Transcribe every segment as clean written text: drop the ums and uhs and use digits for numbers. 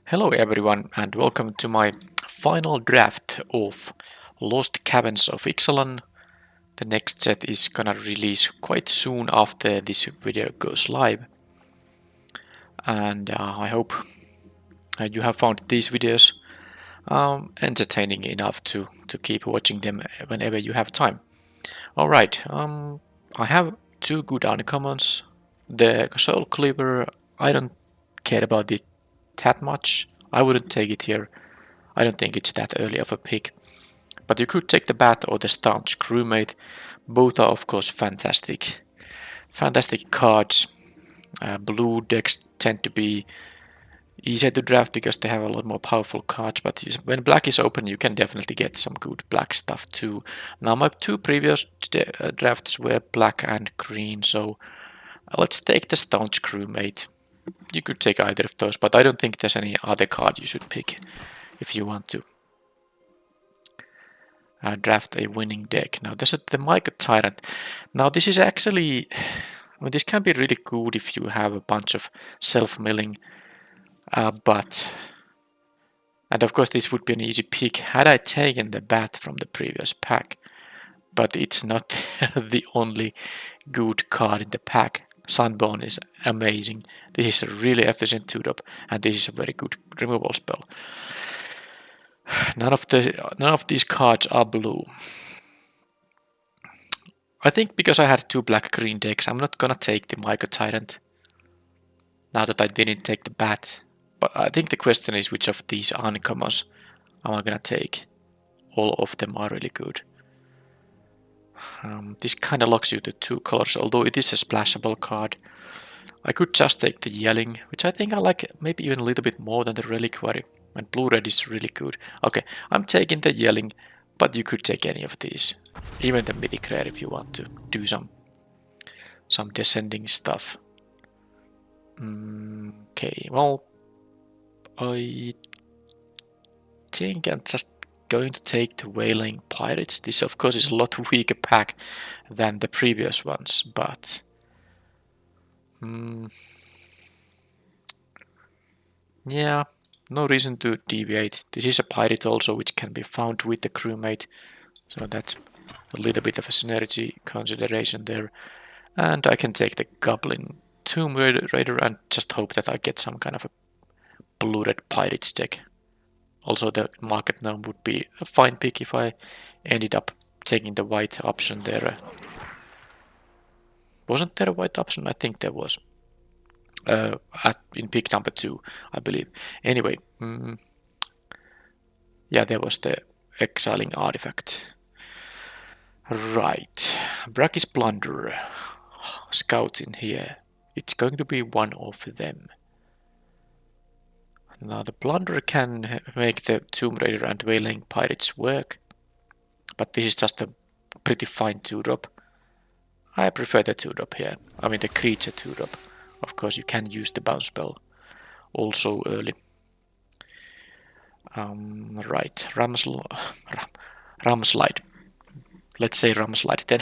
Hello everyone and welcome to my final draft of Lost Caverns of Ixalan. The next set is gonna release quite soon after this video goes live. And I hope you have found these videos entertaining enough to keep watching them whenever you have time. Alright, I have two good uncommons. The Soul Cleaver, I don't care about it that much. I wouldn't take it here. I don't think it's that early of a pick. But you could take the Bat or the Staunch Crewmate. Both are of course fantastic. Fantastic cards. Blue decks tend to be easier to draft because they have a lot more powerful cards, but when black is open you can definitely get some good black stuff too. Now my two previous drafts were black and green, so let's take the Staunch Crewmate. You could take either of those, but I don't think there's any other card you should pick if you want to draft a winning deck. Now there's the Micah Tyrant. Now this is actually, this can be really good if you have a bunch of self-milling, and of course this would be an easy pick had I taken the Bat from the previous pack, but it's not the only good card in the pack. Sunburn is amazing. This is a really efficient 2-drop, and this is a very good removal spell. None of these cards are blue. I think because I had two black-green decks, I'm not gonna take the Micah Tyrant. Now that I didn't take the Bat. But I think the question is which of these uncommons am I gonna take. All of them are really good. This kinda locks you to two colors, although it is a splashable card. I could just take the Yelling, which I think I like maybe even a little bit more than the Reliquary. And blue-red is really good. Okay, I'm taking the Yelling, but you could take any of these. Even the Mythic Rare if you want to do some descending stuff. Okay, well, I think I'm just going to take the Wailing Pirates. This of course is a lot weaker pack than the previous ones, but yeah, no reason to deviate. This is a pirate also, which can be found with the crewmate, so that's a little bit of a synergy consideration there. And I can take the Goblin Tomb Raider and just hope that I get some kind of a blue-red pirates deck. Also the Market Gnome would be a fine pick if I ended up taking the white option there. Wasn't there a white option? I think there was. In pick number 2, I believe. Anyway, yeah, there was the Exiling Artifact. Right, Brack's Plunder. Scout in here. It's going to be one of them. Now the Plunder can make the Tomb Raider and Wailing Pirates work, but this is just a pretty fine 2-drop. I prefer the 2-drop here. I mean the creature 2-drop. Of course you can use the bounce spell also early. Right, Ramslide. Let's say Ramslide then.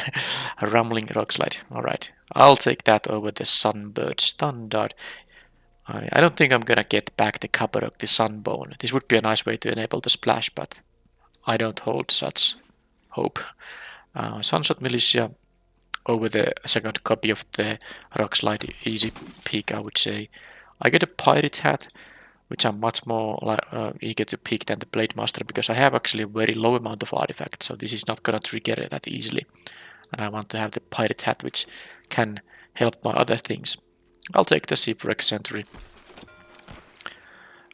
A Rumbling Rockslide. Alright, I'll take that over the Sunbird Standard. I don't think I'm gonna get back the Kabarok, the Sunbone. This would be a nice way to enable the splash, but I don't hold such hope. Sunshot Militia over the second copy of the Rockslide, easy pick I would say. I get a Pirate Hat, which I'm much more eager to pick than the Blade Master because I have actually a very low amount of artifacts, so this is not gonna trigger that easily. And I want to have the Pirate Hat, which can help my other things. I'll take the Shipwreck Sentry.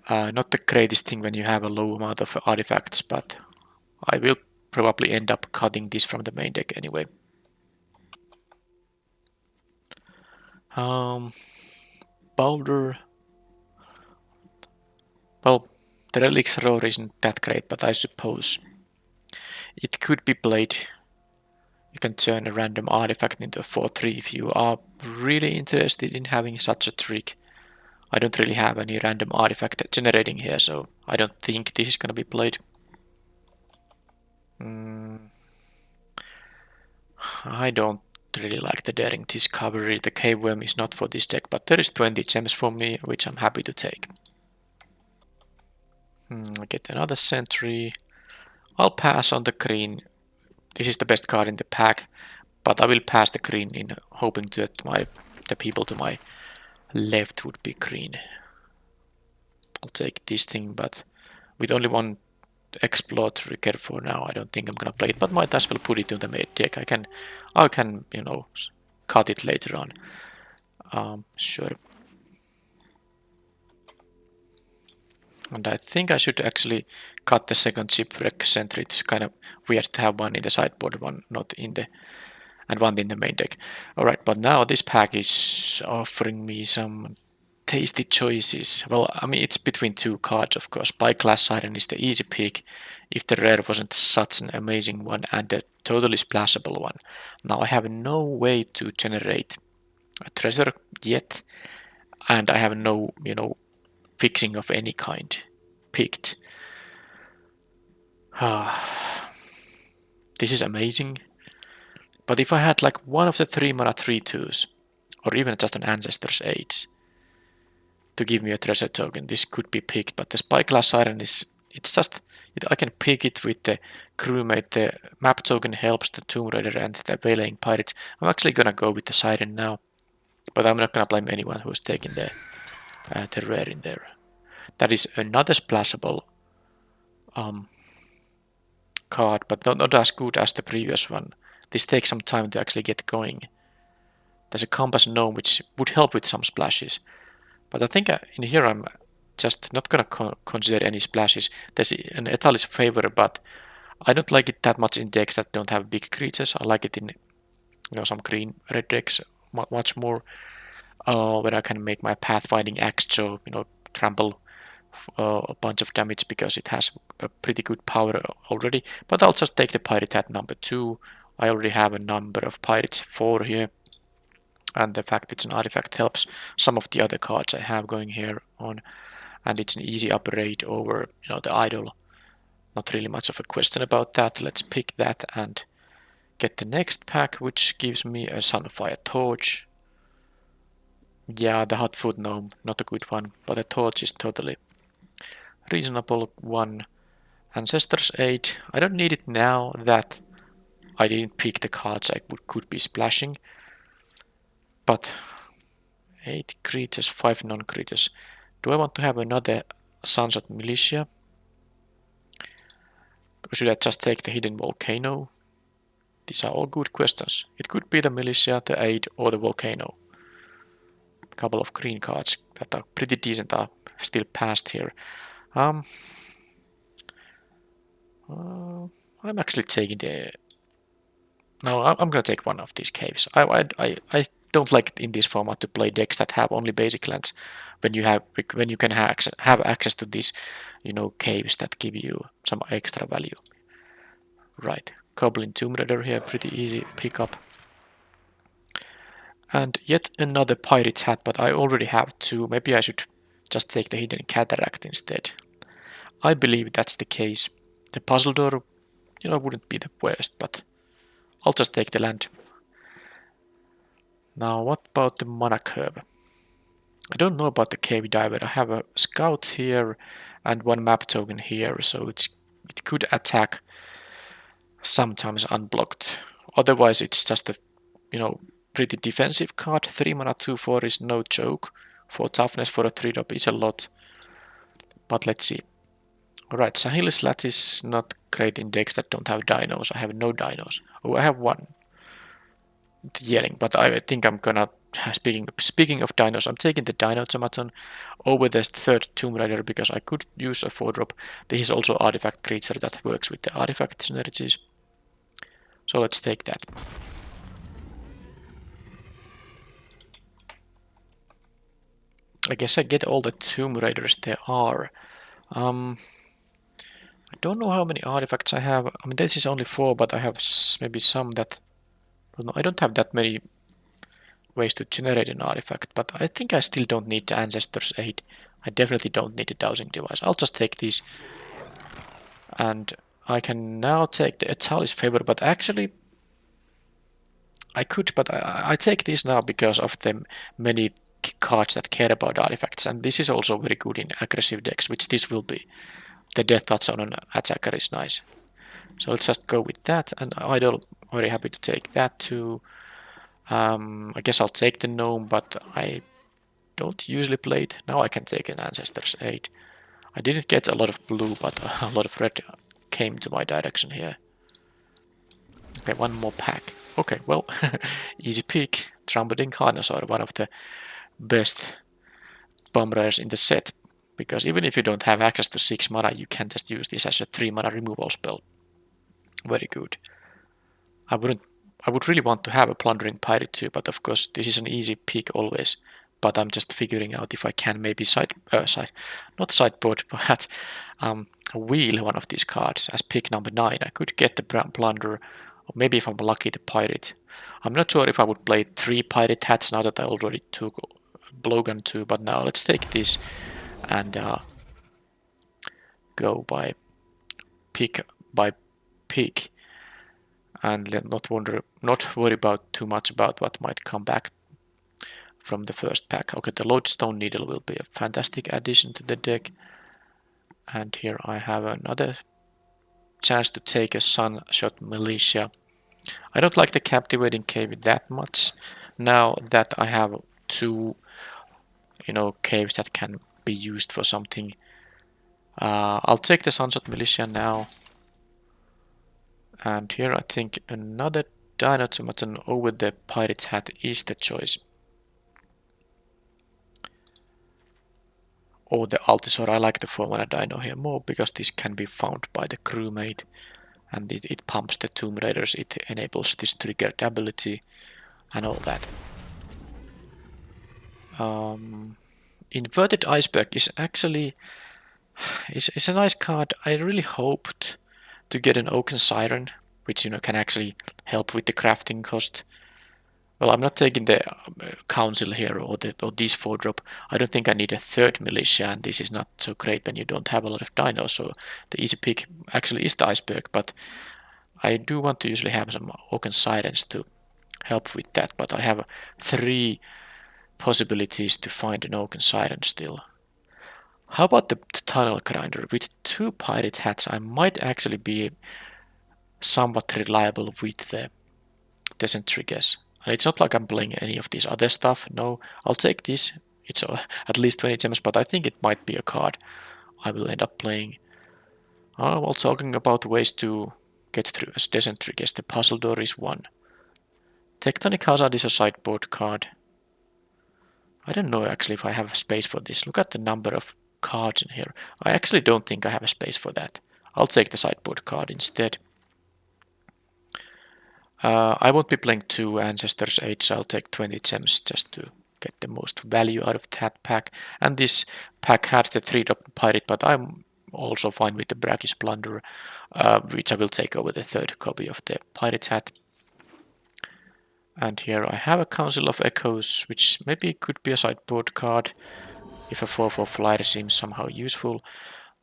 Not the greatest thing when you have a low amount of artifacts, but I will probably end up cutting this from the main deck anyway. Boulder. Well, the Relic's Roar isn't that great, but I suppose it could be played. You can turn a random artifact into a 4/3 if you are really interested in having such a trick. I don't really have any random artifact generating here, so I don't think this is gonna be played. I don't really like the Daring Discovery. The Cave Worm is not for this deck, but there is 20 gems for me, which I'm happy to take. I get another sentry. I'll pass on the green. This is the best card in the pack, but I will pass the green in hoping that the people to my left would be green. I'll take this thing, but with only one explode trigger for now, I don't think I'm gonna play it, but might as well put it in the main deck. I can, you know, cut it later on. Sure. And I think I should actually cut the second shipwreck sentry. It's kind of weird to have one in the sideboard, one not in the, and one in the main deck. Alright, but now this pack is offering me some tasty choices. Well, I mean, it's between two cards, of course. Spyglass Siren is the easy pick if the rare wasn't such an amazing one and a totally splashable one. Now I have no way to generate a treasure yet, and I have no, you know, fixing of any kind picked. This is amazing. But if I had like one of the 3 mana 3/2s, or even just an Ancestor's Age, to give me a treasure token, this could be picked. But the Spyglass Siren is, it's just, I can pick it with the crewmate. The map token helps the Tomb Raider and the Waylaying Pirates. I'm actually gonna go with the Siren now, but I'm not gonna blame anyone who's taking the rare in there. That is another splashable card, but not as good as the previous one. This takes some time to actually get going. There's a Compass Gnome which would help with some splashes, but I think in here I'm just not gonna consider any splashes. There's an Etalis Favor, but I don't like it that much in decks that don't have big creatures. I like it in, you know, some green red decks much more, where I can make my Pathfinding Axe, so, you know, trample a bunch of damage because it has a pretty good power already. But I'll just take the Pirate Hat number 2. I already have a number of Pirates, 4 here, and the fact it's an artifact helps some of the other cards I have going here on, and it's an easy upgrade over, you know, the Idol. Not really much of a question about that. Let's pick that and get the next pack, which gives me a Sunfire Torch. Yeah, the Hotfoot Gnome, not a good one, but the Torch is totally reasonable one. Ancestor's Aid, I don't need it now that I didn't pick the cards I could be splashing, but 8 creatures, 5 non-creatures. Do I want to have another Sunset Militia? Or should I just take the Hidden Volcano? These are all good questions. It could be the Militia, the Aid, or the Volcano. A couple of green cards that are pretty decent are still passed here. I'm actually taking the... No, I'm gonna take one of these caves. I don't like in this format to play decks that have only basic lands when you can have access to these, you know, caves that give you some extra value. Right, Goblin Tomb Raider here, pretty easy pickup. And yet another Pirate Hat, but I already have 2. Maybe I should just take the Hidden Cataract instead. I believe that's the case. The Puzzle Door, you know, wouldn't be the worst, but I'll just take the land. Now, what about the Mana Curve? I don't know about the Cave Diver. I have a Scout here and 1 map token here, so it could attack sometimes unblocked. Otherwise, it's just a, you know, pretty defensive card. 3 mana 2/4 is no joke. 4 toughness for a 3-drop is a lot. But let's see. Alright, Sahil's Lat is not great in decks that don't have dinos. I have no dinos. Oh, I have 1. The Yelling, but I think I'm gonna... Speaking of dinos, I'm taking the Dino Automaton over the 3rd Tomb Raider because I could use a 4-drop. This is also artifact creature that works with the artifact synergies. So let's take that. I guess I get all the Tomb Raiders there are. I don't know how many artifacts I have. I mean, this is only 4, but I have maybe some that... No, I don't have that many ways to generate an artifact, but I think I still don't need the Ancestor's Aid. I definitely don't need the Dowsing Device. I'll just take these. And I can now take the Etalis Favor, but actually... I could, but I take these now because of the many cards that care about artifacts, and this is also very good in aggressive decks, which this will be. the death touch on an attacker is nice. So let's just go with that, and idol, very happy to take that too. I guess I'll take the gnome, but I don't usually play it. Now I can take an Ancestor's Aid. I didn't get a lot of blue, but a lot of red came to my direction here. Okay, one more pack. Okay, well, easy pick. Trumpeting Carnosaur, one of the best bomb raiders in the set. Because even if you don't have access to 6 mana, you can just use this as a 3 mana removal spell. Very good. I would really want to have a Plundering Pirate too, but of course this is an easy pick always. But I'm just figuring out if I can maybe not sideboard, but wheel one of these cards as pick number 9. I could get the Plunder, or maybe if I'm lucky the Pirate. I'm not sure if I would play 3 Pirate hats now that I already took Blowgun 2, but now let's take this and go by pick by pick. And not worry about too much about what might come back from the first pack. Okay, the Lodestone Needle will be a fantastic addition to the deck. And here I have another chance to take a Sunshot Militia. I don't like the Captivating Cave that much. Now that I have 2, caves that can be used for something, I'll take the Sunshot Militia now. And here I think another Dinotomaton over the Pirate Hat is the choice. Or the Altisor. I like the 4 mana Dino here more because this can be found by the crewmate. And it pumps the Tomb Raiders, it enables this triggered ability and all that. Inverted Iceberg is actually is a nice card. I really hoped to get an Oaken Siren, which can actually help with the crafting cost. Well, I'm not taking the Council here or these 4-drop. I don't think I need a 3rd Militia, and this is not so great when you don't have a lot of dinos, so the easy pick actually is the Iceberg, but I do want to usually have some Oaken Sirens to help with that, but I have 3 possibilities to find an Oaken Siren still. How about the Tunnel Grinder? With 2 Pirate Hats, I might actually be somewhat reliable with the Descent Triggers. And it's not like I'm playing any of these other stuff. No, I'll take this. It's at least 20 gems, but I think it might be a card I will end up playing. While talking about ways to get through as Descent Triggers, the Puzzle Door is one. Tectonic Hazard is a sideboard card. I don't know actually if I have space for this. Look at the number of cards in here. I actually don't think I have a space for that. I'll take the sideboard card instead. I won't be playing 2 Ancestors 8, so I'll take 20 gems just to get the most value out of that pack. And this pack had the 3-drop Pirate, but I'm also fine with the Brackish Plunder, which I will take over the 3rd copy of the Pirate Hat. And here I have a Council of Echoes, which maybe could be a sideboard card if a 4/4 flyer seems somehow useful.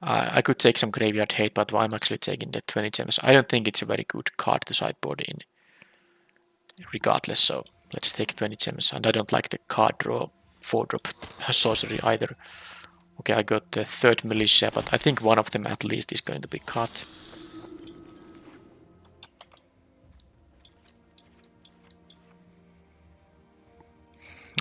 I could take some Graveyard Hate, but I'm actually taking the 20 gems. I don't think it's a very good card to sideboard in, regardless, so let's take 20 gems. And I don't like the card draw 4-drop sorcery either. Okay, I got the 3rd Militia, but I think one of them at least is going to be cut.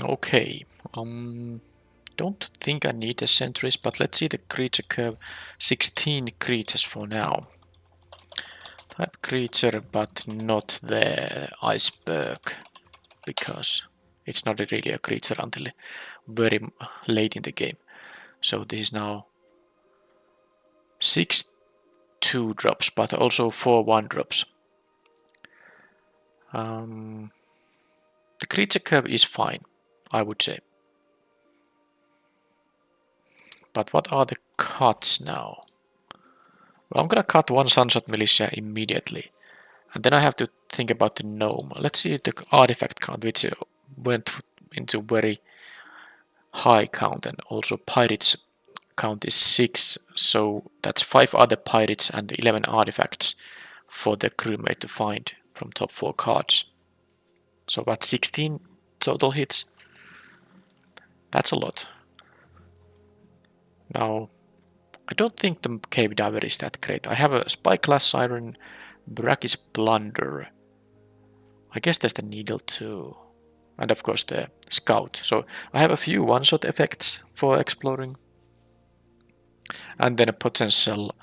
Okay, don't think I need a Sentries, but let's see the creature curve. 16 creatures for now. Type creature, but not the Iceberg, because it's not really a creature until very late in the game. So this is now 6 2-drops, but also 4 1-drops. The creature curve is fine, I would say. But what are the cuts now? Well, I'm gonna cut 1 Sunshot Militia immediately. And then I have to think about the gnome. Let's see the artifact count, which went into very high count, and also pirates count is 6, so that's 5 other pirates and 11 artifacts for the crewmate to find from top 4 cards. So about 16 total hits. That's a lot. Now I don't think the Cave Diver is that great. I have a Spyglass Siren, Brack's Plunder. I guess there's the Needle too. And of course the Scout. So I have a few one-shot effects for exploring. And then a potential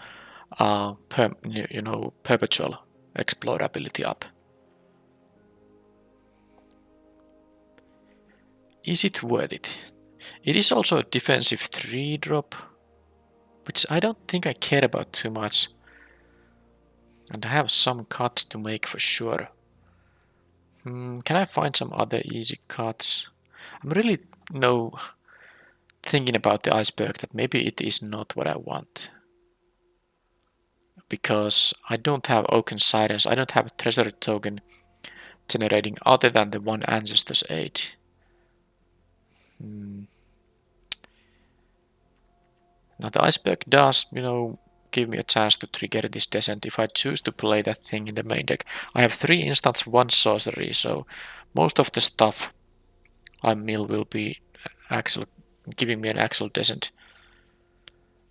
perpetual explorability up. Is it worth it? It is also a defensive 3-drop, which I don't think I care about too much. And I have some cuts to make for sure. Can I find some other easy cuts? I'm really thinking about the iceberg that maybe it is not what I want. Because I don't have Oaken Silence, I don't have a treasure token generating other than the one Ancestor's Aid. Now the iceberg does, give me a chance to trigger this descent if I choose to play that thing in the main deck. I have 3 instants, 1 sorcery, so most of the stuff I mill will be actual, giving me an actual descent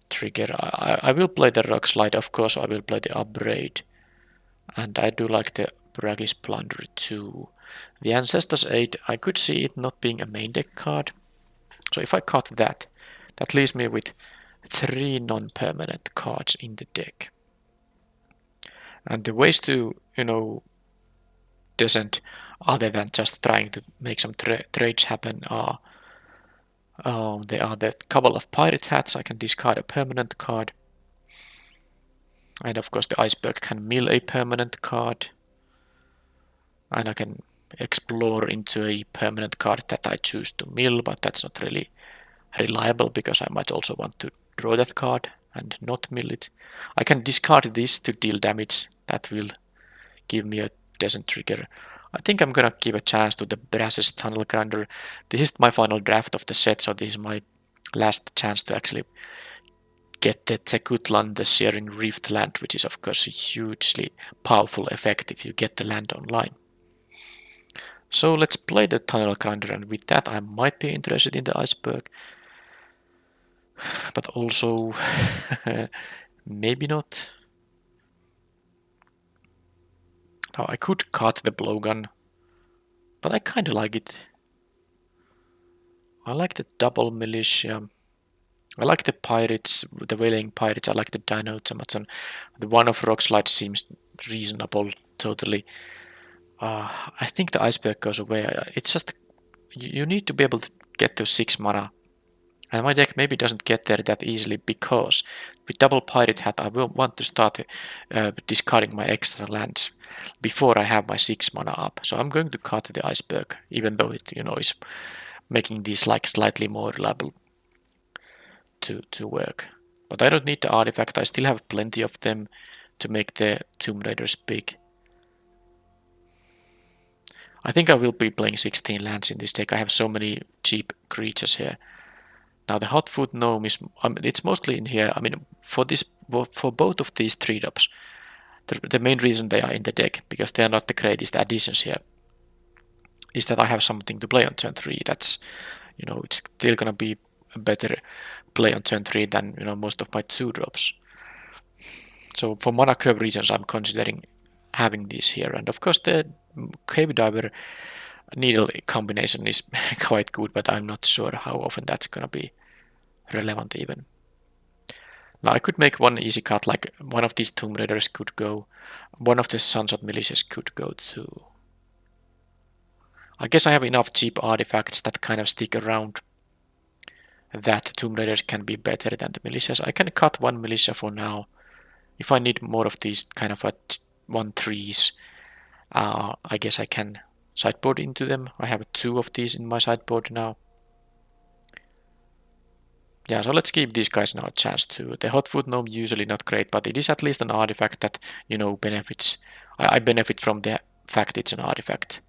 trigger. I will play the Rock Slide, of course, I will play the Upbraid. And I do like the Brack's Plunder too. The Ancestor's Aid, I could see it not being a main deck card. So if I cut that, that leaves me with 3 non-permanent cards in the deck. And the ways to, descent, other than just trying to make some trades happen, are there are the couple of Pirate Hats. I can discard a permanent card. And of course the Iceberg can mill a permanent card. And I can explore into a permanent card that I choose to mill, but that's not really reliable because I might also want to draw that card and not mill it. I can discard this to deal damage. That will give me a descent trigger. I think I'm gonna give a chance to the Brass's Tunnel Grinder. This is my final draft of the set, so this is my last chance to actually get the Tekutlan, the Searing Rift land, which is of course a hugely powerful effect if you get the land online. So let's play the Tunnel Grinder, and with that I might be interested in the Iceberg. But also maybe not. Now I could cut the blowgun, but I kinda like it. I like the double militia. I like the pirates, the whaling pirates. I like the dino automaton. The one of Rockslide seems reasonable, totally. I think the iceberg goes away. It's just you need to be able to get to 6 mana. And my deck maybe doesn't get there that easily because with double pirate hat I will want to start discarding my extra lands before I have my 6 mana up. So I'm going to cut the iceberg, even though it is making these like slightly more reliable to work. But I don't need the artifact. I still have plenty of them to make the Tomb Raiders big. I think I will be playing 16 lands in this deck. I have so many cheap creatures here. Now the Hotfoot Gnome is, it's mostly in here. I mean, for both of these 3-drops, the main reason they are in the deck, because they are not the greatest additions here, is that I have something to play on turn 3. That's, it's still gonna be a better play on turn 3 than most of my 2-drops. So for mana curve reasons, I'm considering having these here, and of course the Cave Diver Needle combination is quite good, but I'm not sure how often that's gonna be relevant even. Now I could make one easy cut, like one of these Tomb Raiders could go, one of the Sunshot Militias could go too. I guess I have enough cheap artifacts that kind of stick around that Tomb Raiders can be better than the militias. I can cut one militia for now. If I need more of these kind of 1/3s, I guess I can sideboard into them. I have 2 of these in my sideboard now. Yeah, so let's give these guys now a chance too. The Hotfoot Gnome usually not great, but it is at least an artifact that, benefits. I benefit from the fact it's an artifact.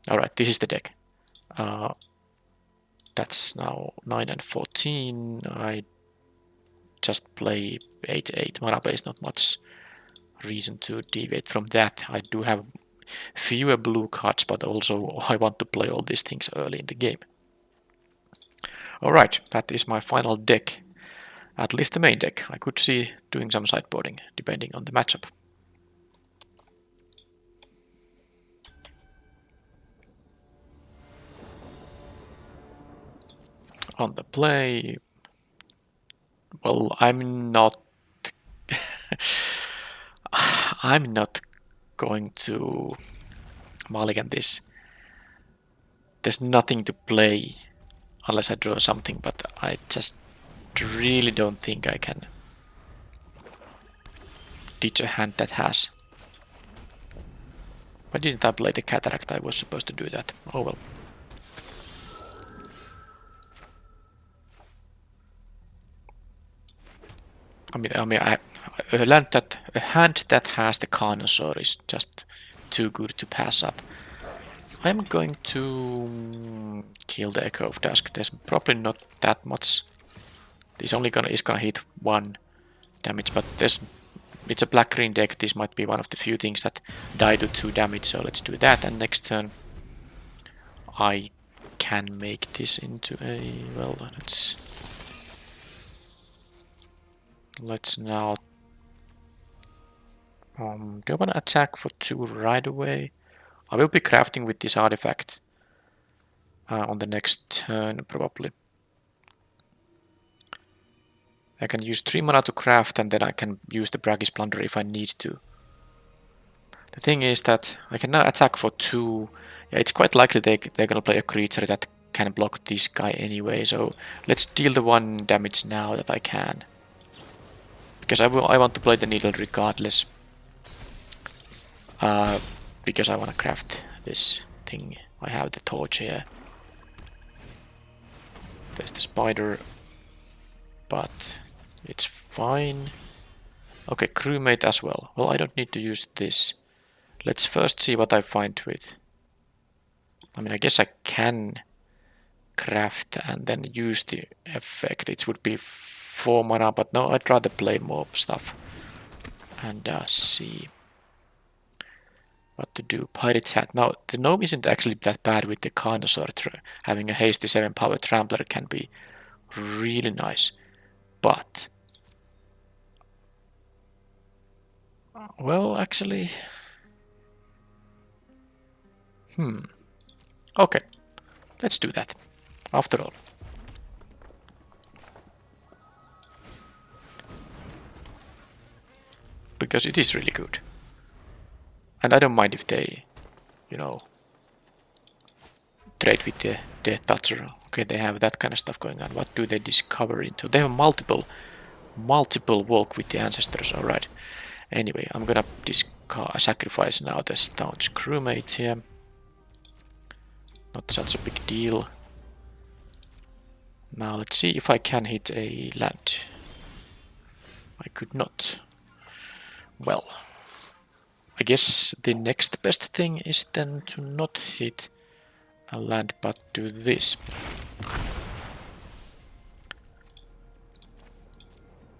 Alright, this is the deck. That's now 9 and 14. I just play 8/8 mana base, not much reason to deviate from that. I do have fewer blue cards, but also I want to play all these things early in the game. Alright, that is my final deck. At least the main deck. I could see doing some sideboarding depending on the matchup. On the play, well, I'm not I'm not going to mulligan this. There's nothing to play unless I draw something, but I just really don't think I can ditch a hand that has. Why didn't I play the Cataract? I was supposed to do that. Oh well. A hand that has the Carnosaur is just too good to pass up. I'm going to kill the Echo of Dusk. There's probably not that much. This only is gonna hit 1 damage, but it's a black-green deck. This might be one of the few things that die to 2 damage, so let's do that. And next turn, I can make this into a... well, let's now... do I want to attack for 2 right away? I will be crafting with this artifact on the next turn, probably. I can use 3 mana to craft, and then I can use the Bragg's Plunder if I need to. The thing is that I can now attack for 2. Yeah, it's quite likely they're gonna play a creature that can block this guy anyway, so let's deal the 1 damage now that I can. Because I want to play the needle regardless. Because I want to craft this thing. I have the torch here. There's the spider, but it's fine. Okay, crewmate as well. Well, I don't need to use this. Let's first see what I find with... I mean, I guess I can craft and then use the effect. It would be 4 mana, but no, I'd rather play more stuff. And see what to do. Pirate Hat. Now, the gnome isn't actually that bad with the Carnosaur. Having a hasty 7 power trampler can be really nice. But... well, actually... okay, let's do that, after all. Because it is really good. And I don't mind if they, you know, trade with the Death Toucher. Okay, they have that kind of stuff going on. What do they discover into? They have multiple walk with the ancestors, alright. Anyway, I'm gonna sacrifice now the staunch crewmate here. Not such a big deal. Now let's see if I can hit a land. I could not. Well, I guess the next best thing is then to not hit a land but do this.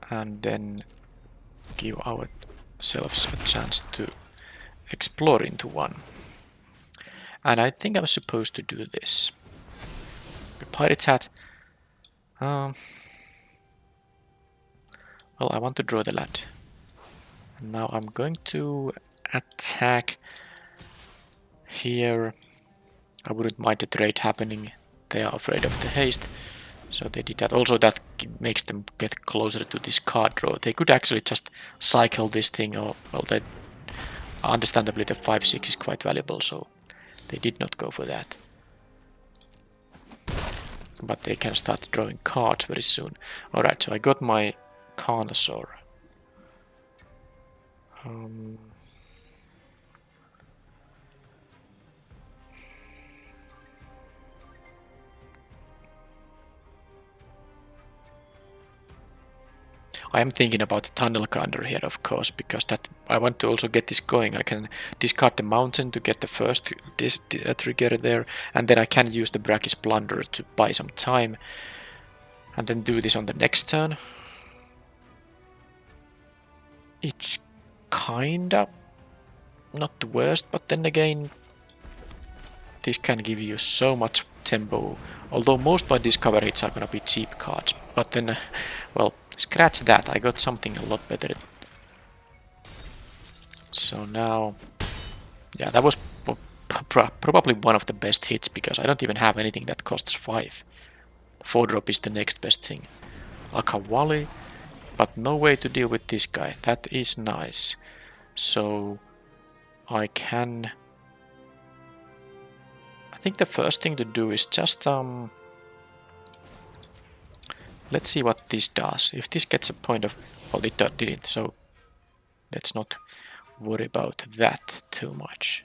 And then give ourselves a chance to explore into one. And I think I'm supposed to do this. The Pirate Hat. Well, I want to draw the land. And now I'm going to attack here. I wouldn't mind the trade happening. They are afraid of the haste. So they did that. Also that makes them get closer to this card draw. They could actually just cycle this thing, or well, they understandably the 5/6 is quite valuable, so they did not go for that. But they can start drawing cards very soon. Alright, so I got my Carnosaur. I am thinking about the Tunnel Grinder here, of course, because that I want to also get this going. I can discard the mountain to get the first trigger there, and then I can use the Bragg's Plunder to buy some time, and then do this on the next turn. It's kinda not the worst, but then again, this can give you so much tempo. Although most by discovery hits are gonna be cheap cards, but then, well, Scratch that, I got something a lot better. So now... Yeah, that was probably one of the best hits, because I don't even have anything that costs 5. 4-drop is the next best thing. Akawali, but no way to deal with this guy. That is nice. So I can... I think the first thing to do is just... let's see what this does. If this gets a point of... Well, it didn't, so let's not worry about that too much.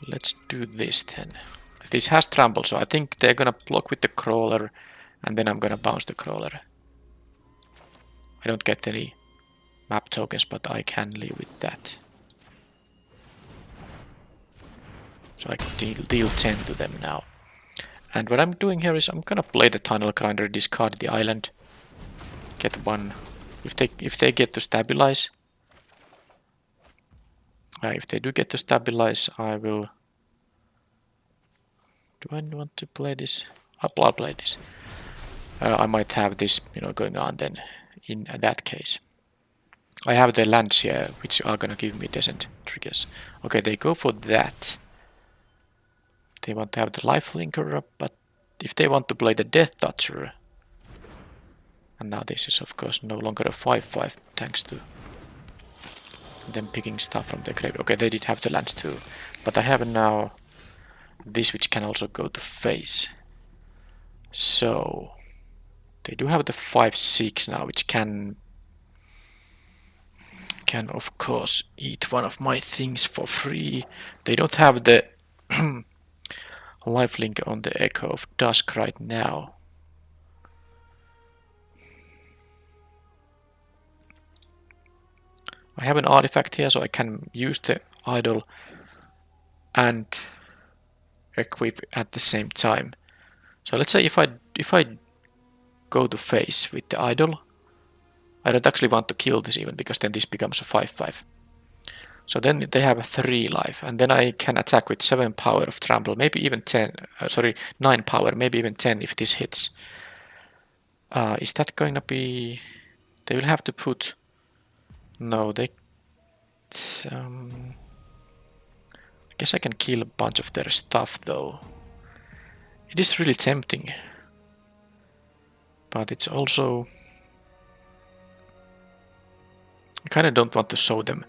Let's do this then. This has trample, so I think they're gonna block with the crawler, and then I'm gonna bounce the crawler. I don't get any map tokens, but I can live with that. So I can deal 10 to them now. And what I'm doing here is I'm gonna play the tunnel grinder, discard the island, get one. If they get to stabilize, if they do get to stabilize, I will. Do I want to play this? I'll play this. I might have this, going on then. In that case, I have the lands here, which are gonna give me descent triggers. Okay, they go for that. They want to have the life linker up, but if they want to play the death toucher, and now this is of course no longer a 5/5 thanks to them picking stuff from the grave. Okay, they did have the land too, but I have now this, which can also go to face. So they do have the 5/6 now, which can of course eat one of my things for free. They don't have the lifelink on the Echo of Dusk right now. I have an artifact here, so I can use the idol and equip at the same time. So let's say if I go to face with the idol, I don't actually want to kill this even, because then this becomes a 5/5. So then they have a 3 life, and then I can attack with 7 power of trample, maybe even 10. 9 power, maybe even 10 if this hits. Is that going to be? They will have to put. No, they. I guess I can kill a bunch of their stuff though. It is really tempting, but it's also. I kind of don't want to show them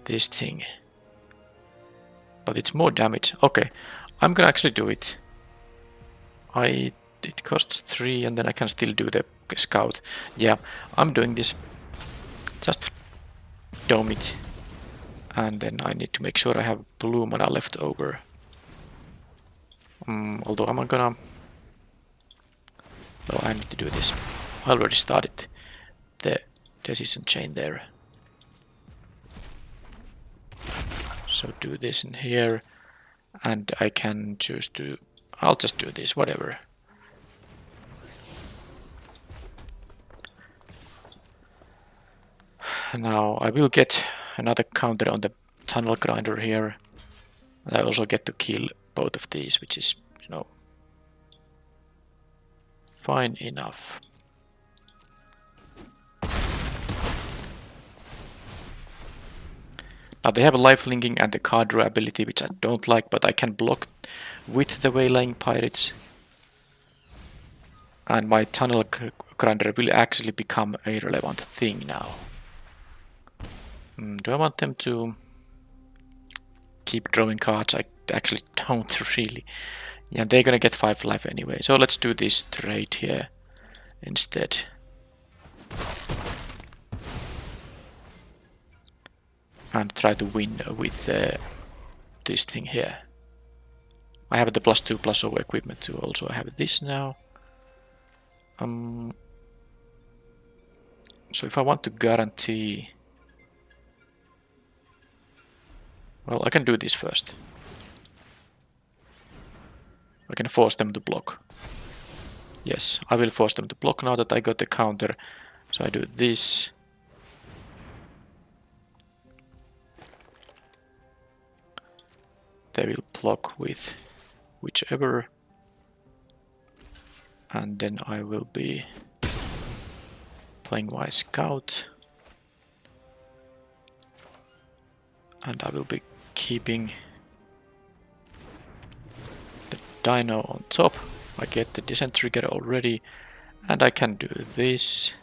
this thing, but it's more damage. Okay, I'm gonna actually do it. It costs 3, and then I can still do the scout. Yeah, I'm doing this. Just dome it, and then I need to make sure I have blue mana left over. Although I'm gonna. No, I need to do this. I already started the decision chain there. So do this in here, and I can choose to. I'll just do this, whatever. Now I will get another counter on the tunnel grinder here. I also get to kill both of these, which is, fine enough. Now they have a life linking and the card draw ability, which I don't like, but I can block with the Waylaying Pirates. And my tunnel grinder will actually become a relevant thing now. Do I want them to keep drawing cards? I actually don't really. Yeah, they're gonna get 5 life anyway. So let's do this trade here instead. And try to win with this thing here. I have the +2/+0 equipment too. Also, I have this now. So if I want to guarantee, well, I can do this first. I can force them to block. Yes, I will force them to block now that I got the counter. So I do this. they will block with whichever, and then I will be playing my scout, and I will be keeping the dino on top. I get the descent trigger already, and I can do this.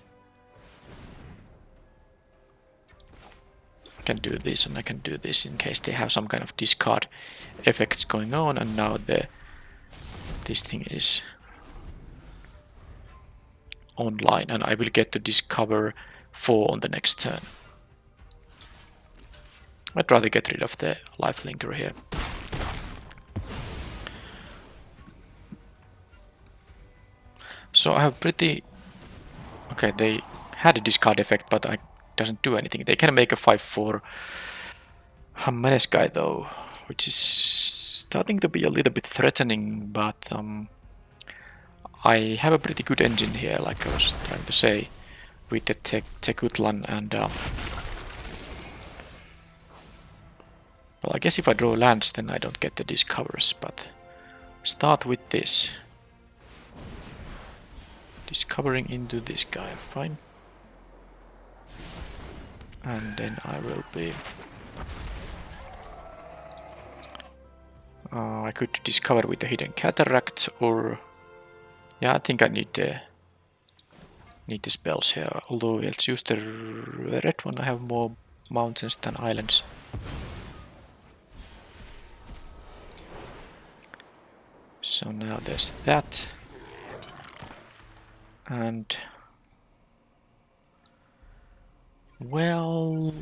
I can do this, and I can do this in case they have some kind of discard effects going on, and now this thing is online, and I will get to discover 4 on the next turn. I'd rather get rid of the lifelinker here. So I have pretty... Okay, they had a discard effect, but it doesn't do anything. They can make a 5/4 menace guy though, which is starting to be a little bit threatening, but I have a pretty good engine here, like I was trying to say, with the Tekutlan, and well, I guess if I draw lands, then I don't get the discovers, but start with this. Discovering into this guy, fine. And then I will be... I could discover with the Hidden Cataract, or... Yeah, I think I need the spells here, although let's use the red one. I have more mountains than islands. So now there's that. And... well...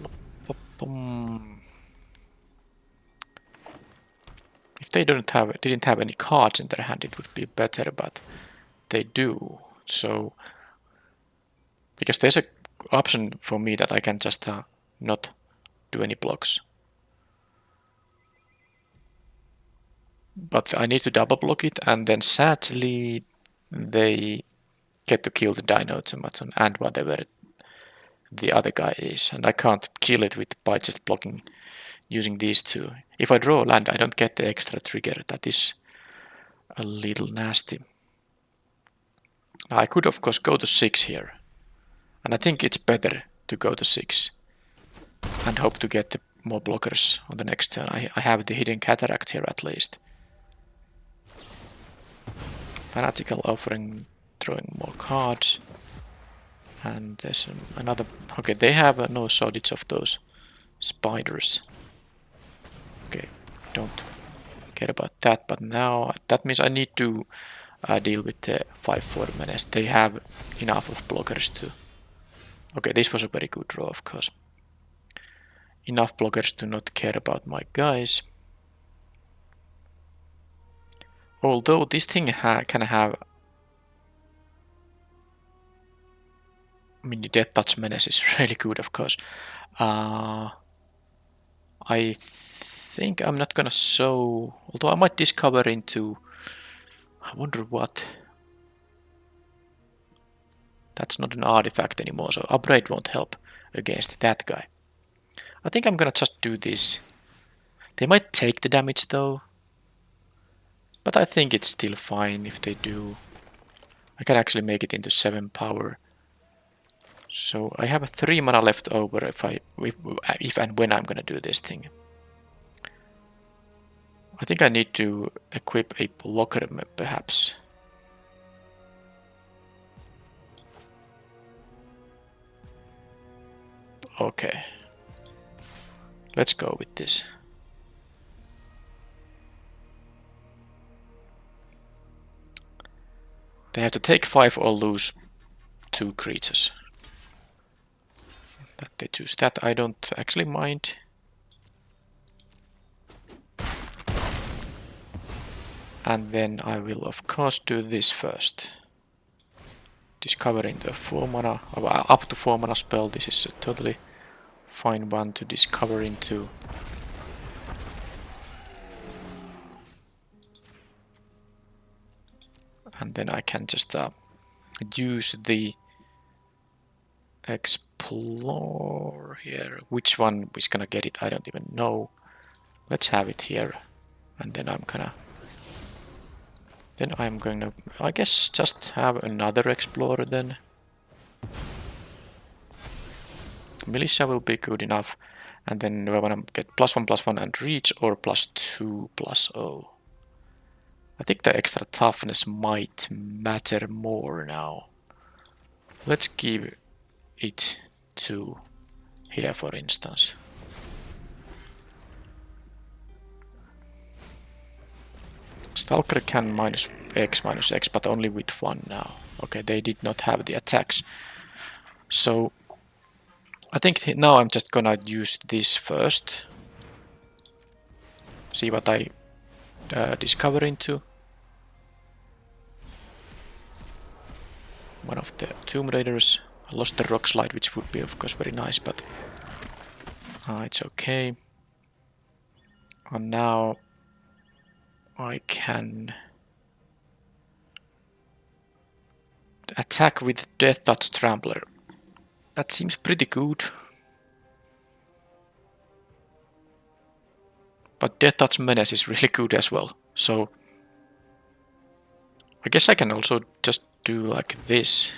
if they didn't have any cards in their hand, it would be better, but they do. So... because there's an option for me that I can just not do any blocks. But I need to double block it, and then sadly they get to kill the Dino Automaton and whatever the other guy is, and I can't kill it by just blocking using these two. If I draw land, I don't get the extra trigger. That is a little nasty. Now, I could of course go to 6 here, and I think it's better to go to 6 and hope to get more blockers on the next turn. I have the Hidden Cataract here at least. Fanatical Offering, drawing more cards. And there's another... okay, they have no shortage of those spiders. Okay, don't care about that, but now that means I need to deal with the 5/4 menace. They have enough of blockers to... okay, this was a very good draw, of course. Enough blockers to not care about my guys. Although this thing can have... I mean, the Death Touch menace is really good, of course. I think I'm not gonna show... although I might discover into... I wonder what... that's not an artifact anymore, so upgrade won't help against that guy. I think I'm gonna just do this. They might take the damage though, but I think it's still fine if they do. I can actually make it into 7 power. So I have 3 mana left over if and when I'm gonna do this thing. I think I need to equip a blocker perhaps. Okay. Let's go with this. They have to take 5 or lose 2 creatures. That they choose that, I don't actually mind. And then I will of course do this first. Discovering the 4 mana, up to 4 mana spell. This is a totally fine one to discover into. And then I can just use the explore here. Which one is gonna get it? I don't even know. Let's have it here. And then I'm going to, I guess, just have another explorer then. Militia will be good enough. And then do I want to get +1/+1 and reach, or +2/0? I think the extra toughness might matter more now. Let's give it to here, for instance. Stalker can -X, but only with 1 now. Okay, they did not have the attacks. So I think now I'm just gonna use this first. See what I discover into. One of the Tomb Raiders. I lost the rock slide, which would be of course very nice, but it's okay. And now I can attack with Death Touch Trampler. That seems pretty good. But Death Touch Menace is really good as well. So I guess I can also just do like this.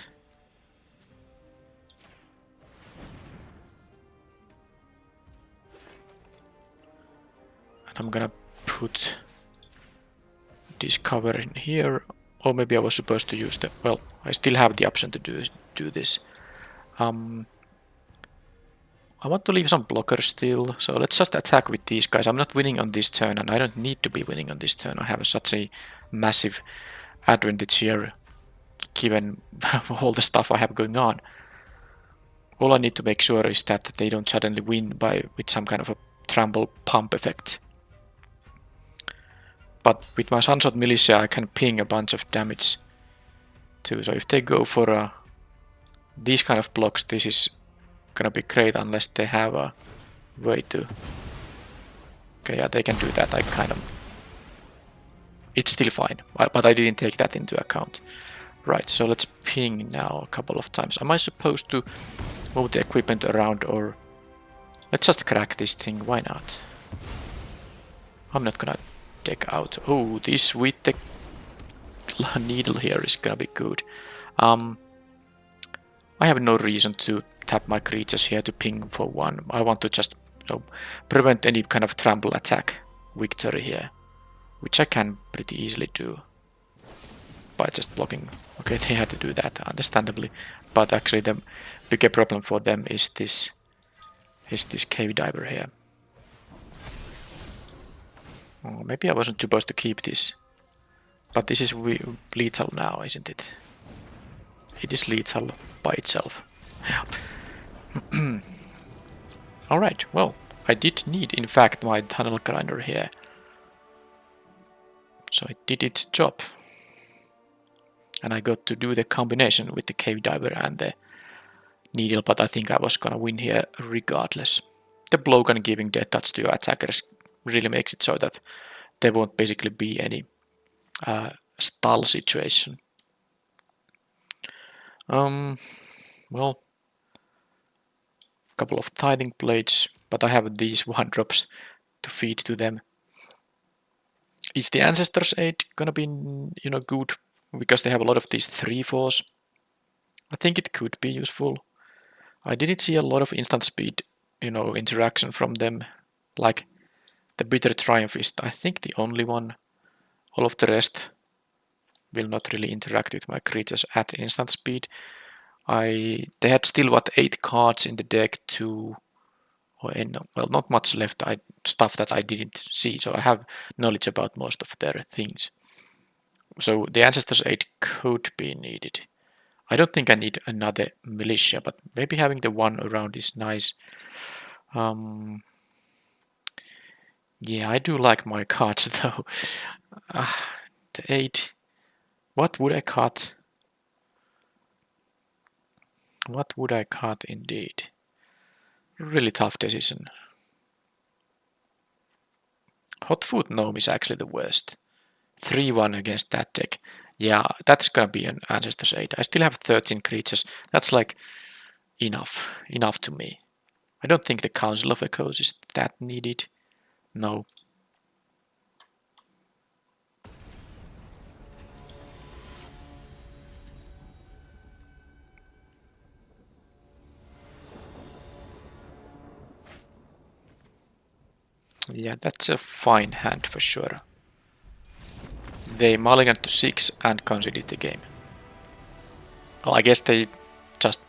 And I'm gonna put Discover in here. Or maybe I was supposed to use the... Well, I still have the option to do this. I want to leave some blockers still, so let's just attack with these guys. I'm not winning on this turn, and I don't need to be winning on this turn. I have such a massive advantage here, given all the stuff I have going on. All I need to make sure is that they don't suddenly win with some kind of a trample pump effect. But with my Sunshot Militia, I can ping a bunch of damage too. So if they go for these kind of blocks, this is gonna be great unless they have a way to... Okay, yeah, they can do that. I kind of... It's still fine, but I didn't take that into account. Right, so let's ping now a couple of times. Am I supposed to move the equipment around, or... Let's just crack this thing, why not? I'm not gonna take out... Oh, this with the needle here is gonna be good. I have no reason to tap my creatures here to ping for 1. I want to just prevent any kind of trample attack victory here, which I can pretty easily do by just blocking. Okay, they had to do that, understandably, but actually the bigger problem for them is this cave diver here. Oh, maybe I wasn't supposed to keep this, but this is lethal now, isn't it? It is lethal by itself. Alright, well, I did need, in fact, my tunnel grinder here. So it did its job. And I got to do the combination with the cave diver and the needle, but I think I was gonna win here regardless. The blowgun giving death touch to your attackers really makes it so that there won't basically be any stall situation. Well, couple of tiding blades, but I have these 1-drops to feed to them. Is the Ancestors' Aid gonna be, good because they have a lot of these 3/4s? I think it could be useful. I didn't see a lot of instant speed, interaction from them. Like the Bitter Triumph is, I think, the only one. All of the rest will not really interact with my creatures at instant speed. They had still 8 cards in the deck to, well, not much left. Stuff that I didn't see, so I have knowledge about most of their things. So the Ancestors' Aid could be needed. I don't think I need another militia, but maybe having the 1 around is nice. Yeah, I do like my cards though. The 8. What would I cut? What would I cut indeed? Really tough decision. Hotfoot Gnome is actually the worst. 3/1 against that deck. Yeah, that's gonna be an Ancestor's Aid. I still have 13 creatures. That's like enough. Enough to me. I don't think the Council of Echoes is that needed. No. Yeah, that's a fine hand for sure. They mulliganed to 6 and conceded the game. Well, I guess they just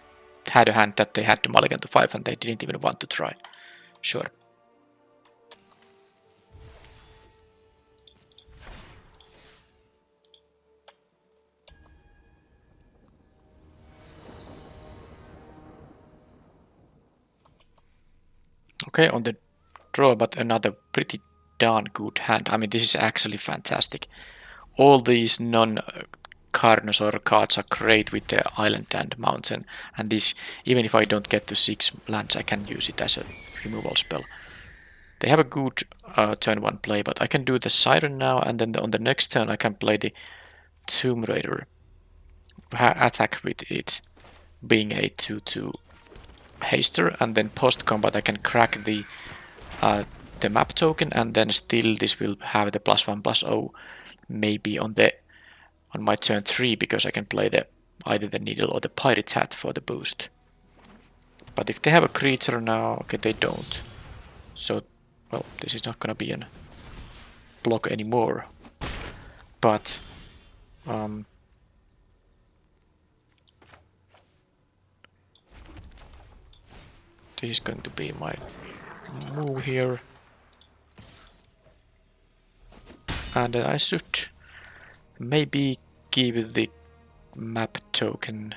had a hand that they had to mulligan to 5 and they didn't even want to try. Sure. Okay, on the draw, but another pretty darn good hand. I mean, this is actually fantastic. All these non-Carnosaur cards are great with the island and mountain, and this, even if I don't get to 6 lands, I can use it as a removal spell. They have a good turn 1 play, but I can do the Siren now, and then on the next turn I can play the Tomb Raider. Attack with it being a 2/2 haster, and then post combat I can crack the map token, and then still this will have the +1/+0 maybe on my turn 3, because I can play either the needle or the pirate hat for the boost. But if they have a creature now, okay, they don't. So, well, this is not gonna be a block anymore. But this is going to be my move here. And I should maybe give the map token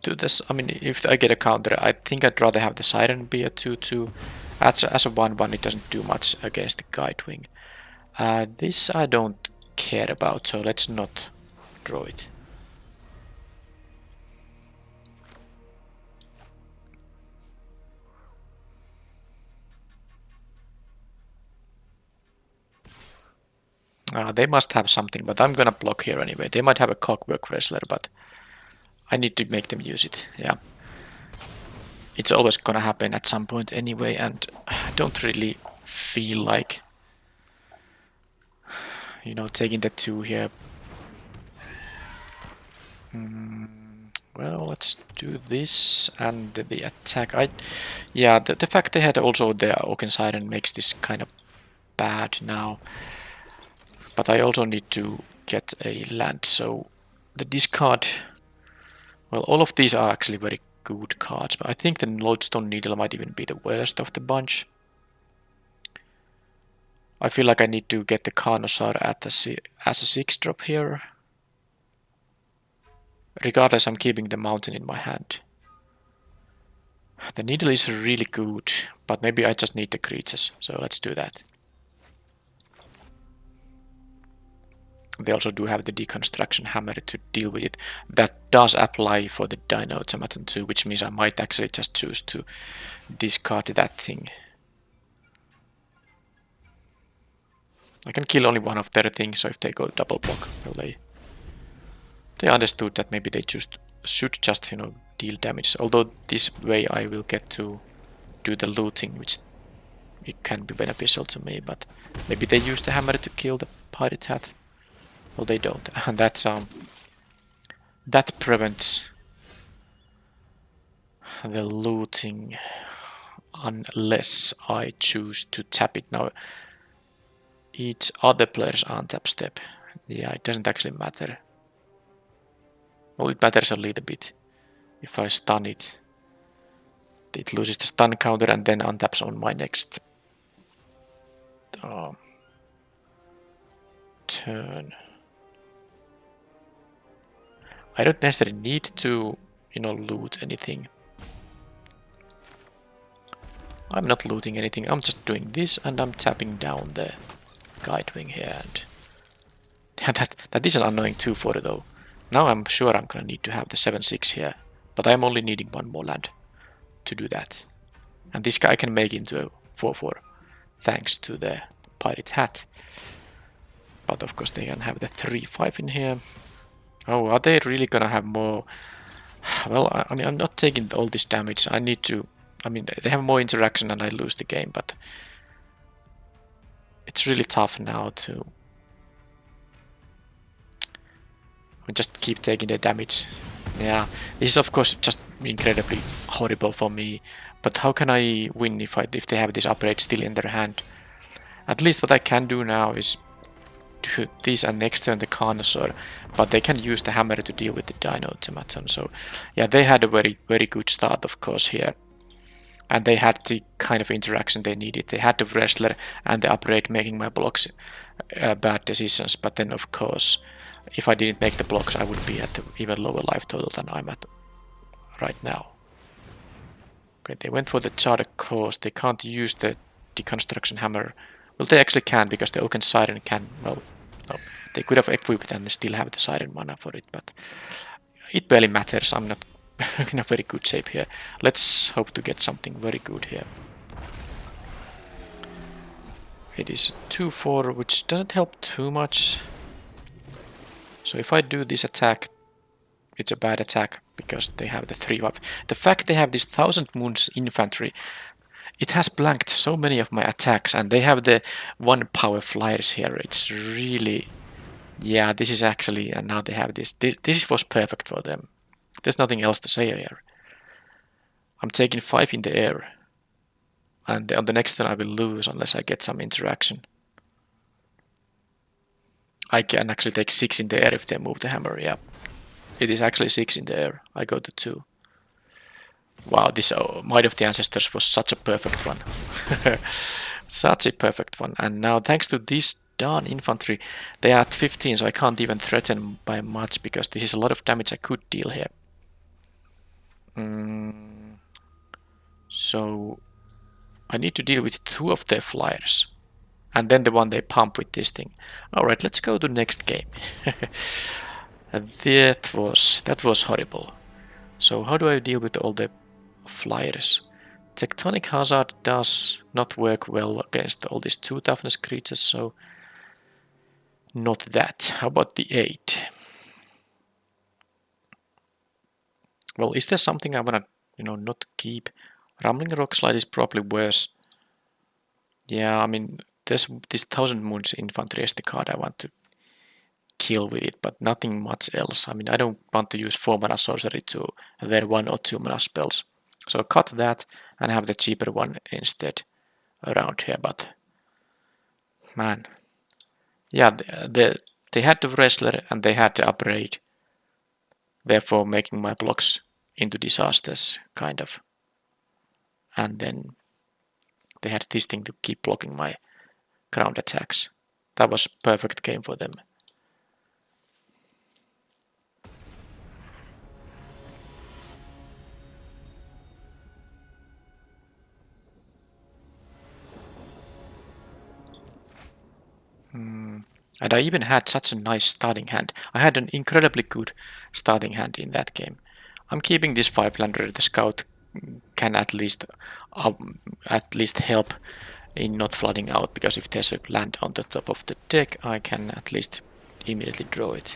to this. I mean, if I get a counter, I think I'd rather have the Siren be a 2/2. As a 1/1, it doesn't do much against the Guidewing. This I don't care about, so let's not draw it. They must have something, but I'm gonna block here anyway. They might have a Clockwork Wrestler, but I need to make them use it. Yeah. It's always gonna happen at some point anyway, and I don't really feel like, you know, taking the 2 here. Well, let's do this and the attack. Yeah, the fact they had also the Oaken Siren makes this kind of bad now. But I also need to get a land, so the discard. Well, all of these are actually very good cards, but I think the Lodestone Needle might even be the worst of the bunch. I feel like I need to get the Carnosaur as a 6-drop here. Regardless, I'm keeping the mountain in my hand. The needle is really good, but maybe I just need the creatures, so let's do that. They also do have the deconstruction hammer to deal with it. That does apply for the Dino Automaton too, which means I might actually just choose to discard that thing. I can kill only one of their things, so if they go double block, well, they understood that maybe they should just, you know, deal damage. Although this way I will get to do the looting, which it can be beneficial to me, but maybe they use the hammer to kill the pirate hat. Well, they don't, and that's that prevents the looting unless I choose to tap it. Now, each other player's untap step. Yeah, it doesn't actually matter. Well, it matters a little bit. If I stun it, it loses the stun counter and then untaps on my next turn. I don't necessarily need to, you know, loot anything. I'm not looting anything, I'm just doing this and I'm tapping down the Guidewing here, and that is an annoying 2/4 though. Now I'm sure I'm gonna need to have the 7/6 here, but I'm only needing one more land to do that. And this guy can make into a 4/4 thanks to the pirate hat. But of course they can have the 3/5 in here. Oh, are they really gonna have more? Well, I mean, I'm not taking all this damage. I need to. I mean, they have more interaction and I lose the game, but it's really tough now to. I mean, just keep taking the damage. Yeah, this is of course just incredibly horrible for me. But how can I win if they have this upgrade still in their hand? At least what I can do now is do this and next turn the Carnosaur, but they can use the hammer to deal with the Dino Automaton. So yeah, they had a very good start of course here. And they had the kind of interaction they needed. They had the wrestler and the upgrade making my blocks bad decisions, but then of course if I didn't make the blocks I would be at even lower life total than I'm at right now. Okay, they went for the charter course. They can't use the deconstruction hammer. Well, they actually can because the Oaken Siren can. Well, no, they could have equipped and still have the Siren mana for it, but it barely matters. I'm not in a very good shape here. Let's hope to get something very good here. It is a 2-4, which doesn't help too much. So if I do this attack, it's a bad attack because they have the 3-5. The fact they have this 1000 Moons infantry, it has blanked so many of my attacks, and they have the 1 power flyers here. It's really... Yeah, this is actually... And now they have this. This was perfect for them. There's nothing else to say here. I'm taking 5 in the air. And on the next turn I will lose unless I get some interaction. I can actually take 6 in the air if they move the hammer, yeah. It is actually 6 in the air. I go to 2. Wow, this Might of the Ancestors was such a perfect one. Such a perfect one. And now thanks to this darn infantry, they are at 15, so I can't even threaten by much because this is a lot of damage I could deal here. So I need to deal with 2 of their flyers. And then the one they pump with this thing. Alright, let's go to next game. That was horrible. So how do I deal with all the flyers? Tectonic Hazard does not work well against all these 2 toughness creatures, so not that. How about the 8? Well, is there something I wanna, not keep? Rumbling Rockslide is probably worse. Yeah, I mean, there's this 1000 Moons infantry SD card I want to kill with it, but nothing much else. I mean, I don't want to use 4 mana sorcery to their 1 or 2 mana spells. So cut that and have the cheaper one instead around here, but man. Yeah, they had the wrestler and they had the upgrade, therefore making my blocks into disasters, kind of. And then they had this thing to keep blocking my ground attacks. That was perfect game for them. And I even had such a nice starting hand. I had an incredibly good starting hand in that game. I'm keeping this 5-lander. The scout can at least help in not flooding out, because if there's a land on the top of the deck, I can at least immediately draw it.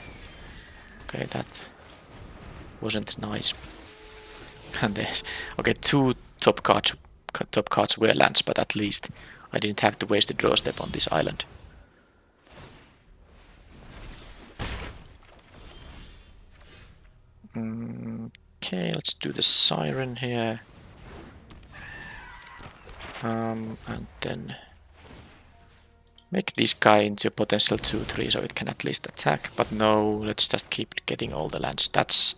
Okay, that wasn't nice. And there's okay, 2 top cards were lands, but at least I didn't have to waste a draw step on this island. Okay, let's do the Siren here. And then make this guy into a potential 2-3 so it can at least attack. But no, let's just keep getting all the lands. That's...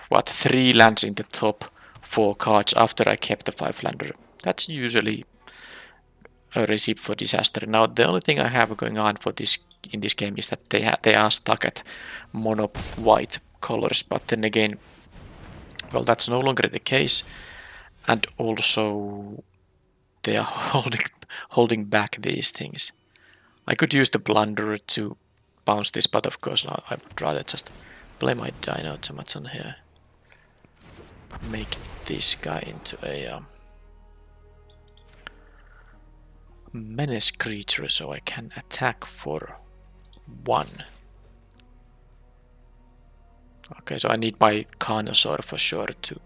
what, 3 lands in the top 4 cards after I kept the 5-lander. That's usually a recipe for disaster. Now the only thing I have going on for this in this game is that they are stuck at mono white colors, but then again, well, that's no longer the case, and also they are holding back these things. I could use the blunder to bounce this, but of course now I would rather just play my Dino Automaton here. Make this guy into a menace creature so I can attack for 1. Okay, so I need my Carnosaur for sure to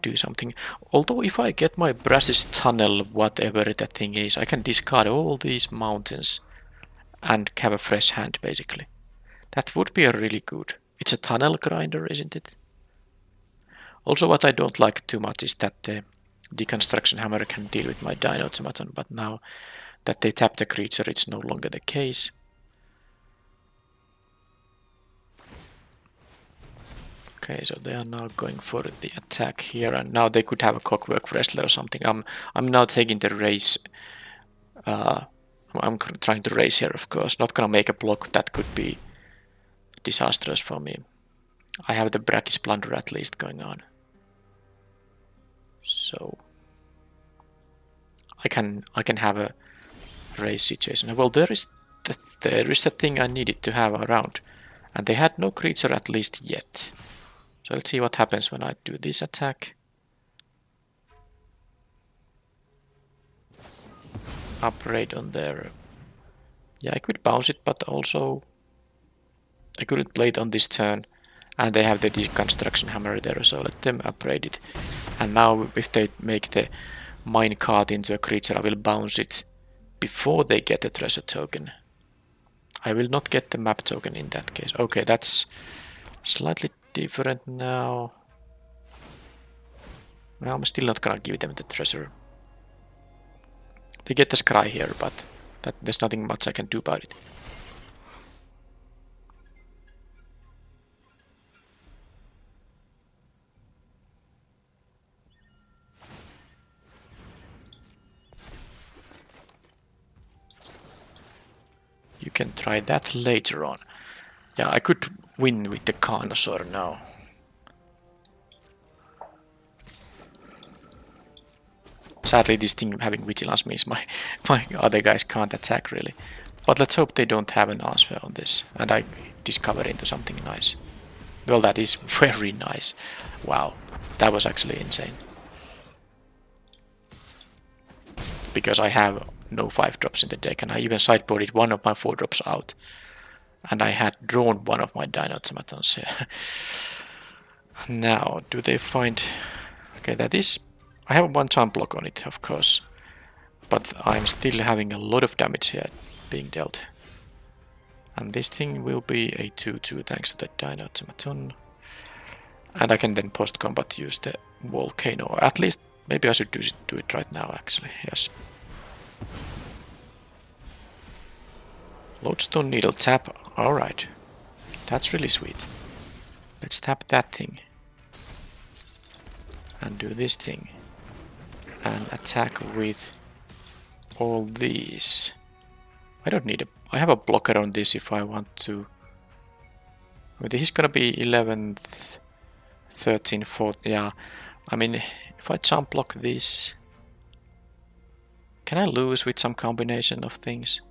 do something. Although if I get my Brassis Tunnel, whatever that thing is, I can discard all these mountains and have a fresh hand basically. That would be a really good. It's a tunnel grinder, isn't it? Also, what I don't like too much is that the deconstruction hammer can deal with my dino automaton, but now that they tap the creature, it's no longer the case. Okay, so they are now going for the attack here, and now they could have a cockwork wrestler or something. I'm now taking the race. I'm trying to race here, of course. Not gonna make a block that could be disastrous for me. I have the Brachis Plunder at least going on, so I can have a race situation. Well, there is the thing I needed to have around, and they had no creature at least yet. So let's see what happens when I do this attack. Upgrade on there. Yeah, I could bounce it, but also I couldn't play it on this turn. And they have the deconstruction hammer there, so let them upgrade it. And now if they make the minecart into a creature, I will bounce it before they get the treasure token. I will not get the map token in that case. Okay, that's slightly different now. Well, I'm still not gonna give them the treasure. They get the scry here, but there's nothing much I can do about it. You can try that later on. Yeah, I could win with the Carnosaur now. Sadly, this thing having vigilance means my other guys can't attack really. But let's hope they don't have an answer on this, and I discover into something nice. Well, that is very nice. Wow, that was actually insane. Because I have no 5-drops in the deck, and I even sideboarded one of my 4-drops out. And I had drawn one of my dino automatons here. Now, do they find... Okay, that is... I have one charm block on it, of course. But I'm still having a lot of damage here being dealt. And this thing will be a 2-2 thanks to the dino automaton. And I can then post-combat use the volcano. At least, maybe I should do it right now, actually. Yes. Lodestone needle tap. Alright. That's really sweet. Let's tap that thing. And do this thing. And attack with all these. I don't need a... I have a blocker on this if I want to... Well, this is gonna be 11th, 13th, 4th... Yeah, I mean, if I jump block this... Can I lose with some combination of things?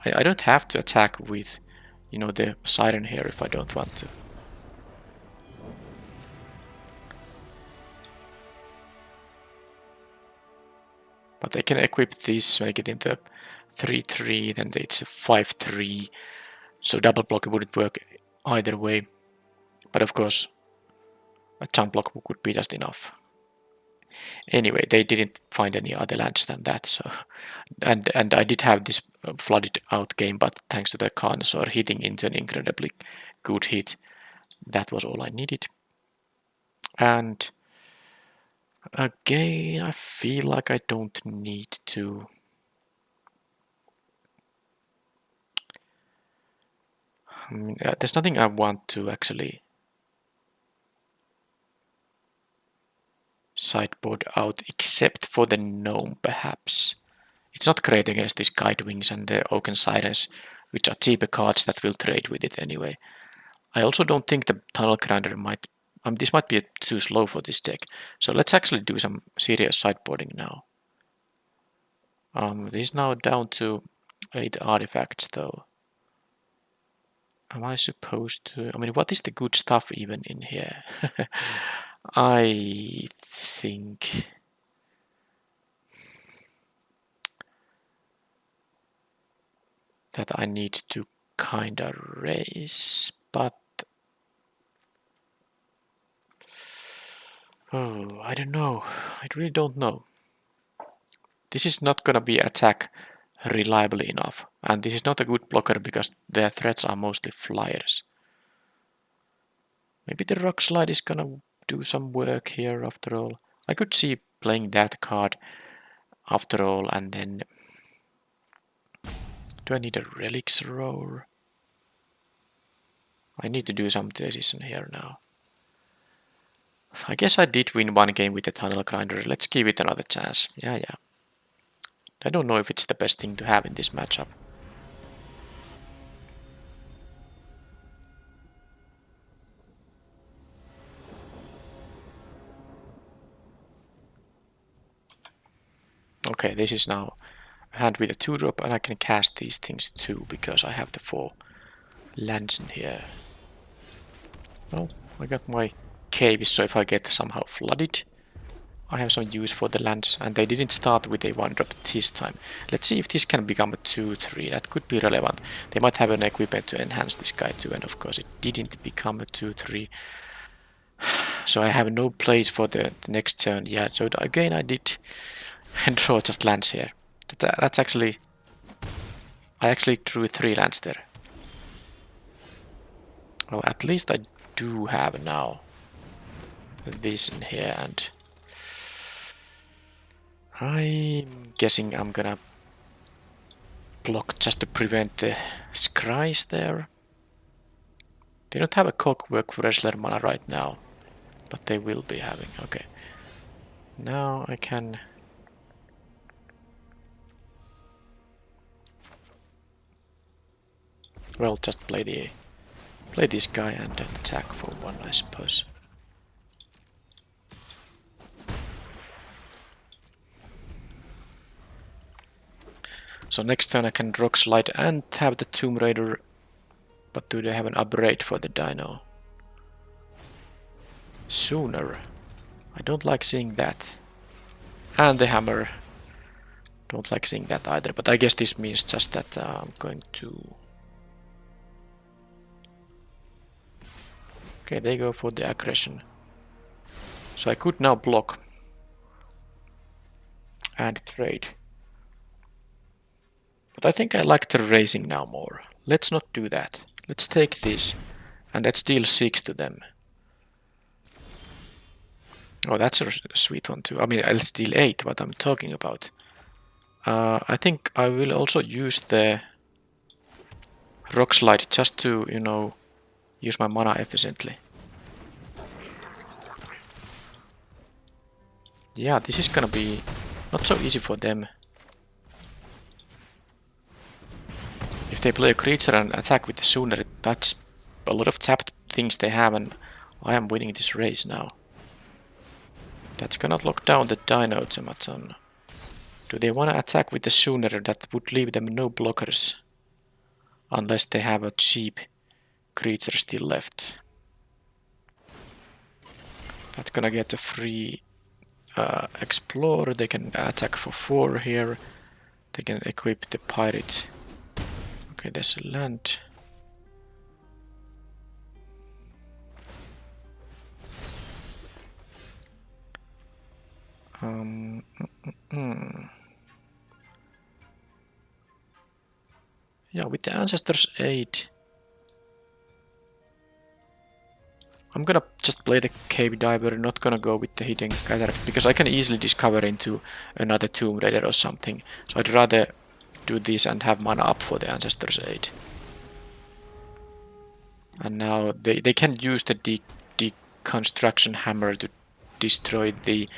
I don't have to attack with, you know, the siren here if I don't want to. But I can equip this, make it into 3-3, then it's a 5-3. So double block wouldn't work either way. But of course, a jump block would be just enough. Anyway, they didn't find any other lands than that. So, and I did have this flooded out game, but thanks to the Carnosaur hitting into an incredibly good hit, that was all I needed. And again, I feel like I don't need to... I mean, there's nothing I want to actually sideboard out except for the gnome, perhaps. It's not great against these Guide Wings and the Oaken Sirens, which are cheaper cards that will trade with it anyway. I also don't think the Tunnel Grinder might... this might be too slow for this deck. So let's actually do some serious sideboarding now. This is now down to 8 artifacts though. Am I supposed to... I mean, what is the good stuff even in here? I think... that I need to kinda raise, but... Oh, I don't know. I really don't know. This is not gonna be attack reliably enough. And this is not a good blocker because their threats are mostly flyers. Maybe the rock slide is gonna do some work here after all. I could see playing that card after all, and then do I need a relics roar? I need to do some decision here now. I guess I did win one game with the tunnel grinder. Let's give it another chance. Yeah. I don't know if it's the best thing to have in this matchup. Okay, this is now a hand with a 2-drop, and I can cast these things too because I have the 4 lands in here. Oh, I got my caves, so if I get somehow flooded, I have some use for the lands, and they didn't start with a 1-drop this time. Let's see if this can become a 2-3. That could be relevant. They might have an equipment to enhance this guy too, and of course it didn't become a 2-3. So I have no place for the next turn yet. So again I did draw just lands here. That's actually... I actually drew 3 lands there. Well, at least I do have now this in here, and I'm guessing I'm gonna block just to prevent the scries there. They don't have a Clockwork Wrestler mana right now, but they will be having. Okay. Now I can... Well, just play this guy and then attack for 1, I suppose. So next turn I can rock slide and have the Tomb Raider, but do they have an upgrade for the dino? Sooner. I don't like seeing that. And the hammer. Don't like seeing that either, but I guess this means just that I'm going to... Okay, they go for the aggression. So I could now block and trade. But I think I like the racing now more. Let's not do that. Let's take this and let's deal 6 to them. Oh, that's a sweet one too. I mean, let's deal 8, what I'm talking about. I think I will also use the rock slide just to, you know, use my mana efficiently. Yeah, this is gonna be not so easy for them. If they play a creature and attack with the Sooner, that's a lot of tapped things they have, and I am winning this race now. That's gonna lock down the Dino Automaton. Do they wanna attack with the Sooner? That would leave them no blockers. Unless they have a cheap creature still left. That's gonna get a free Explorer. They can attack for 4 here. They can equip the Pirate. Okay, there's a land. Yeah, with the Ancestors' Aid, I'm gonna just play the Cave Diver, not gonna go with the Hidden Cataract, because I can easily discover into another Tomb Raider or something. So I'd rather do this and have mana up for the Ancestors' Aid. And now they can use the Deconstruction Hammer to destroy the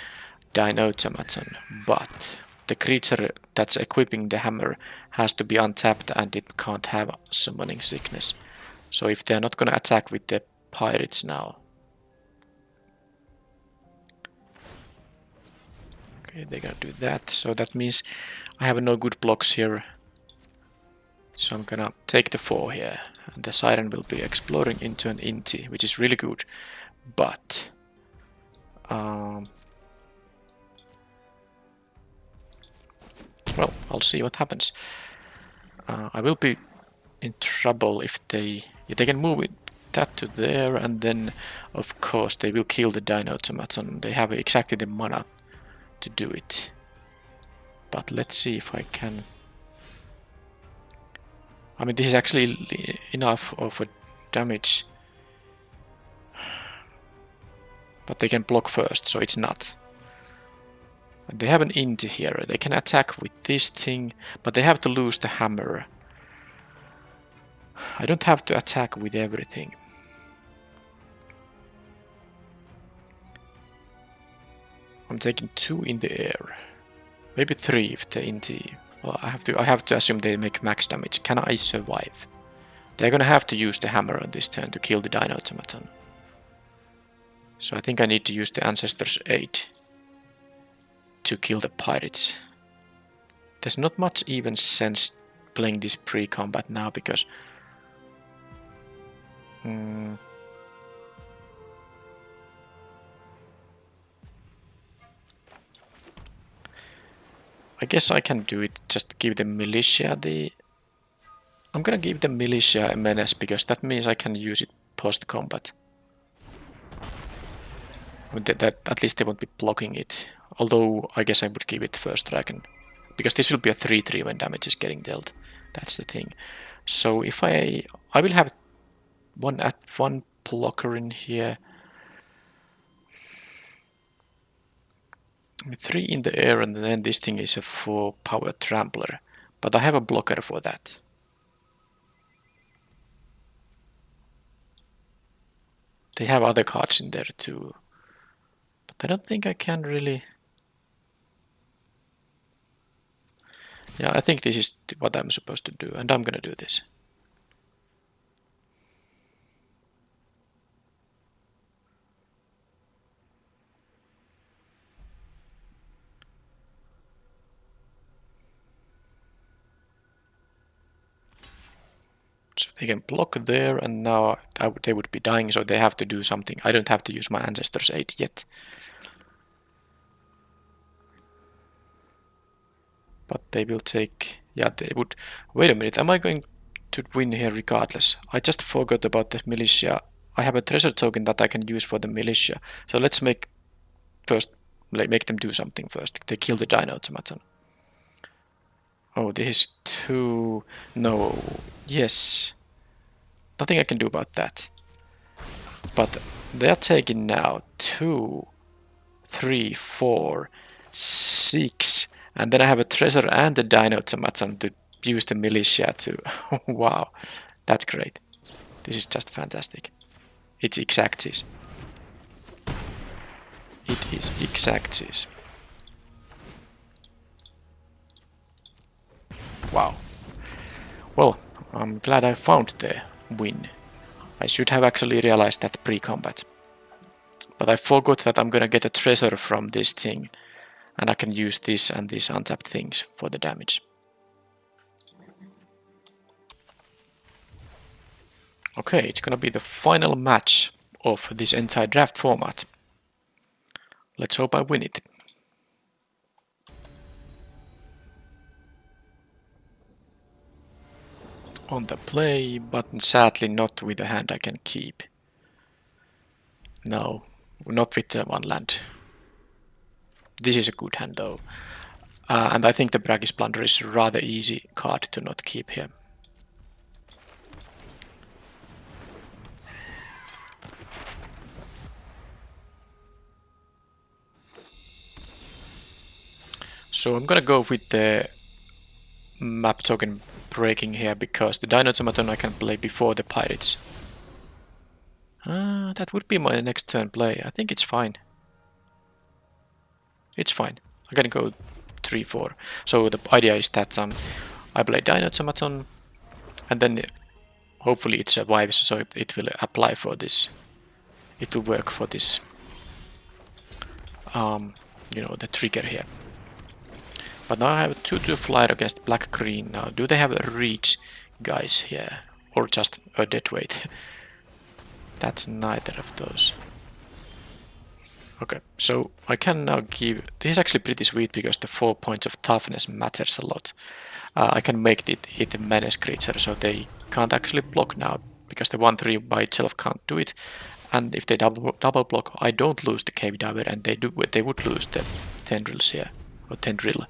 Dino Automaton, but the creature that's equipping the hammer has to be untapped and it can't have Summoning Sickness. So if they're not gonna attack with the Pirates now. Okay, they're gonna do that, so that means I have no good blocks here. So I'm gonna take the 4 here, and the Siren will be exploring into an Inti, which is really good, but well, I'll see what happens. I will be in trouble if they can move that to there, and then of course they will kill the Dino Automaton. They have exactly the mana to do it. But let's see if I can I mean, this is actually enough of a damage. But they can block first, so it's not. And they have an int here. They can attack with this thing, but they have to lose the hammer. I don't have to attack with everything. I'm taking 2 in the air. Maybe 3 if the int. Well, I have to assume they make max damage. Can I survive? They're gonna have to use the hammer on this turn to kill the Dino Automaton. So I think I need to use the Ancestor's Aid to kill the pirates. There's not much even sense playing this pre-combat now because I guess I can do it, just give the militia the... I'm gonna give the militia a menace because that means I can use it post-combat. That at least they won't be blocking it. Although I guess I would give it first dragon. Because this will be a 3-3 when damage is getting dealt. That's the thing. So if I will have one blocker in here. 3 in the air, and then this thing is a 4 power trampler. But I have a blocker for that. They have other cards in there too. But I don't think I can really... Yeah, I think this is what I'm supposed to do, and I'm gonna do this. So they can block there, and now they would be dying, so they have to do something. I don't have to use my Ancestor's Aid yet. But they will take... Yeah, they would... Wait a minute, am I going to win here regardless? I just forgot about the militia. I have a treasure token that I can use for the militia. So let's make them do something first. They kill the Dino Automaton. Oh, this is too... No. Yes. Nothing I can do about that. But they are taking now 2, 3, 4, 6... And then I have a treasure and the Dino Automaton to use the militia to... Wow, that's great. This is just fantastic. It's Ixaxis. It is Ixaxis. Wow. Well, I'm glad I found the win. I should have actually realized that pre-combat. But I forgot that I'm gonna get a treasure from this thing. And I can use this and these untapped things for the damage. Okay, it's gonna be the final match of this entire draft format. Let's hope I win it. On the play button, sadly not with the hand I can keep. No, not with the one land. This is a good hand though. And I think the Bragg's Plunder is a rather easy card to not keep here. So I'm gonna go with the map token breaking here because the Dino Automaton I can play before the pirates. That would be my next turn play. I think it's fine. It's fine. I'm gonna go 3-4. So the idea is that I play Dino Automaton and then hopefully it survives, so it will apply for this. It will work for this, you know, the trigger here. But now I have a 2-2 flyer against black-green. Now, do they have a reach guys here? Or just a dead weight? That's neither of those. Okay, so I can now give... This is actually pretty sweet because the 4 points of toughness matters a lot. I can make it a menace creature, so they can't actually block now, because the 1-3 by itself can't do it. And if they double block, I don't lose the cave diver, and they would lose the tendrils here, or tendril.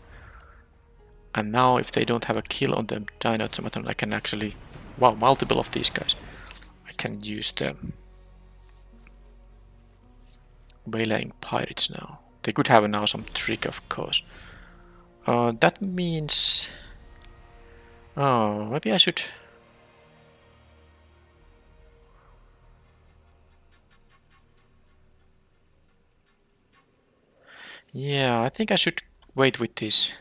And now if they don't have a kill on the Dino Automaton, I can actually... Wow, multiple of these guys. I can use the Waylaying Pirates now. They could have now some trick, of course. That means... Oh, maybe I should... Yeah, I think I should wait with this.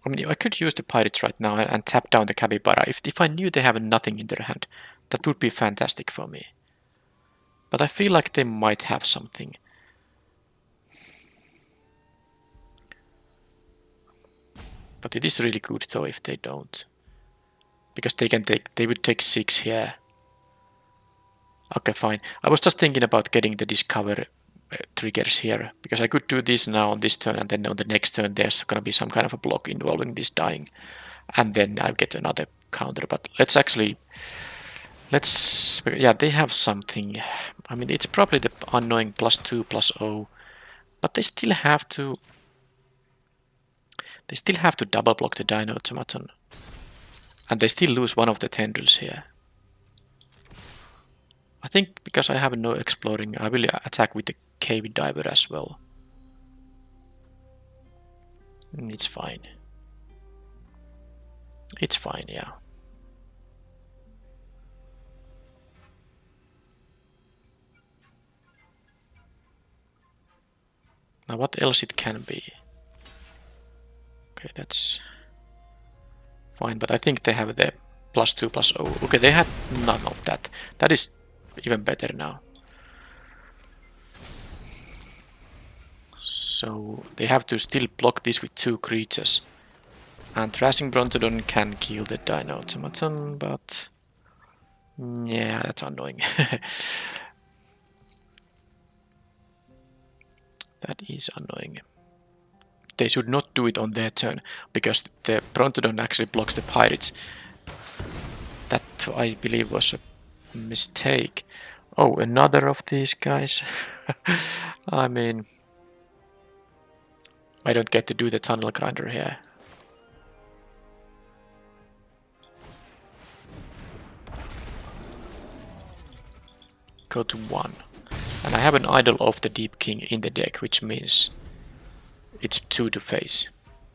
I mean, I could use the pirates right now and tap down the capybara. If I knew they have nothing in their hand, that would be fantastic for me. But I feel like they might have something. But it is really good though if they don't. Because they would take 6 here. Okay, fine. I was just thinking about getting the discover triggers here. Because I could do this now on this turn, and then on the next turn there's gonna be some kind of a block involving this dying. And then I'll get another counter. But let's actually... Yeah, they have something. I mean, it's probably the annoying +2/+0. But they still have to... They still have to double block the Dino Automaton. And they still lose one of the tendrils here. I think because I have no exploring, I will attack with the cave diver as well. It's fine. It's fine, yeah. Now what else it can be? Okay, that's fine, but I think they have the +2/+0. Okay, they had none of that. That is even better now. So they have to still block this with 2 creatures. And Thrashing Brontodon can kill the Dino Automaton, but... Yeah, that's annoying. That is annoying. They should not do it on their turn, because the Brontodon actually blocks the pirates. That, I believe, was a mistake. Oh, another of these guys. I mean... I don't get to do the tunnel grinder here. Go to 1. And I have an Idol of the Deep King in the deck, which means it's 2 to face.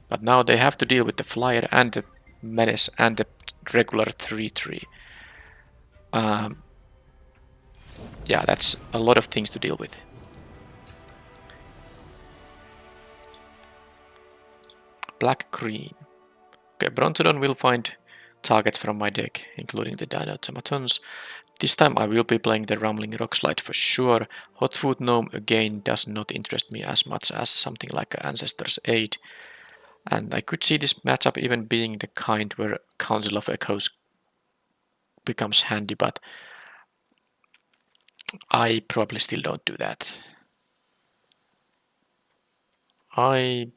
But now they have to deal with the Flyer and the Menace and the regular 3/3. Yeah, that's a lot of things to deal with. Black-green. Okay, Brontodon will find targets from my deck, including the Dino Automatons. This time I will be playing the Rumbling Rockslide for sure. Hotfoot Gnome again does not interest me as much as something like Ancestor's Aid. And I could see this matchup even being the kind where Council of Echoes becomes handy, but I probably still don't do that. I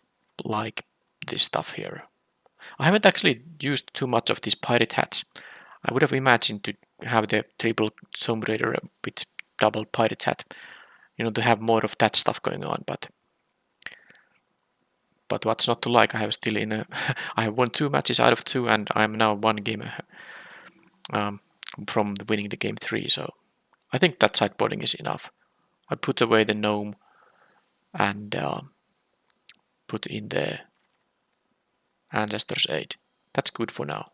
like this stuff here. I haven't actually used too much of these pirate hats. I would have imagined to have the triple Tomb Raider with double pirate hat, you know, to have more of that stuff going on, but what's not to like? I have still in a I have won 2 matches out of 2, and I'm now 1 game from winning the game 3, so I think that sideboarding is enough. I put away the gnome and put in the Ancestor's Aid. That's good for now.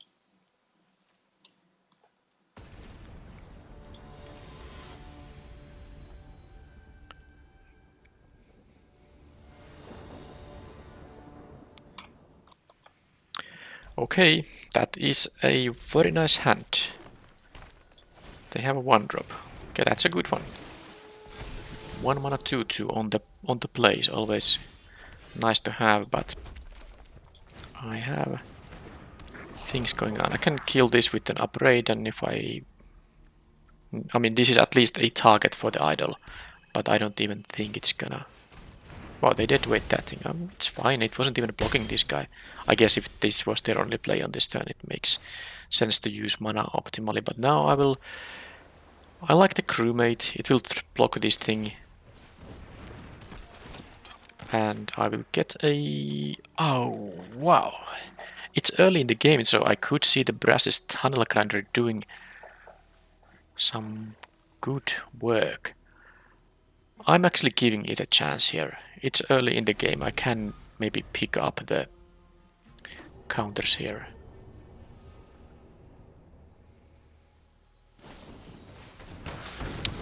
Okay, that is a very nice hand. They have a 1-drop. Okay, that's a good one. 1 mana 2/2 on the place, always nice to have, but I have things going on. I can kill this with an upgrade, and if I mean, this is at least a target for the idol, but I don't even think it's gonna... Wow, they did wait that thing. It's fine, it wasn't even blocking this guy. I guess if this was their only play on this turn, it makes sense to use mana optimally, but now I like the crewmate. It will block this thing. And I will get a... Oh, wow. It's early in the game, so I could see the Brass's tunnel grinder doing some good work. I'm actually giving it a chance here. It's early in the game. I can maybe pick up the counters here.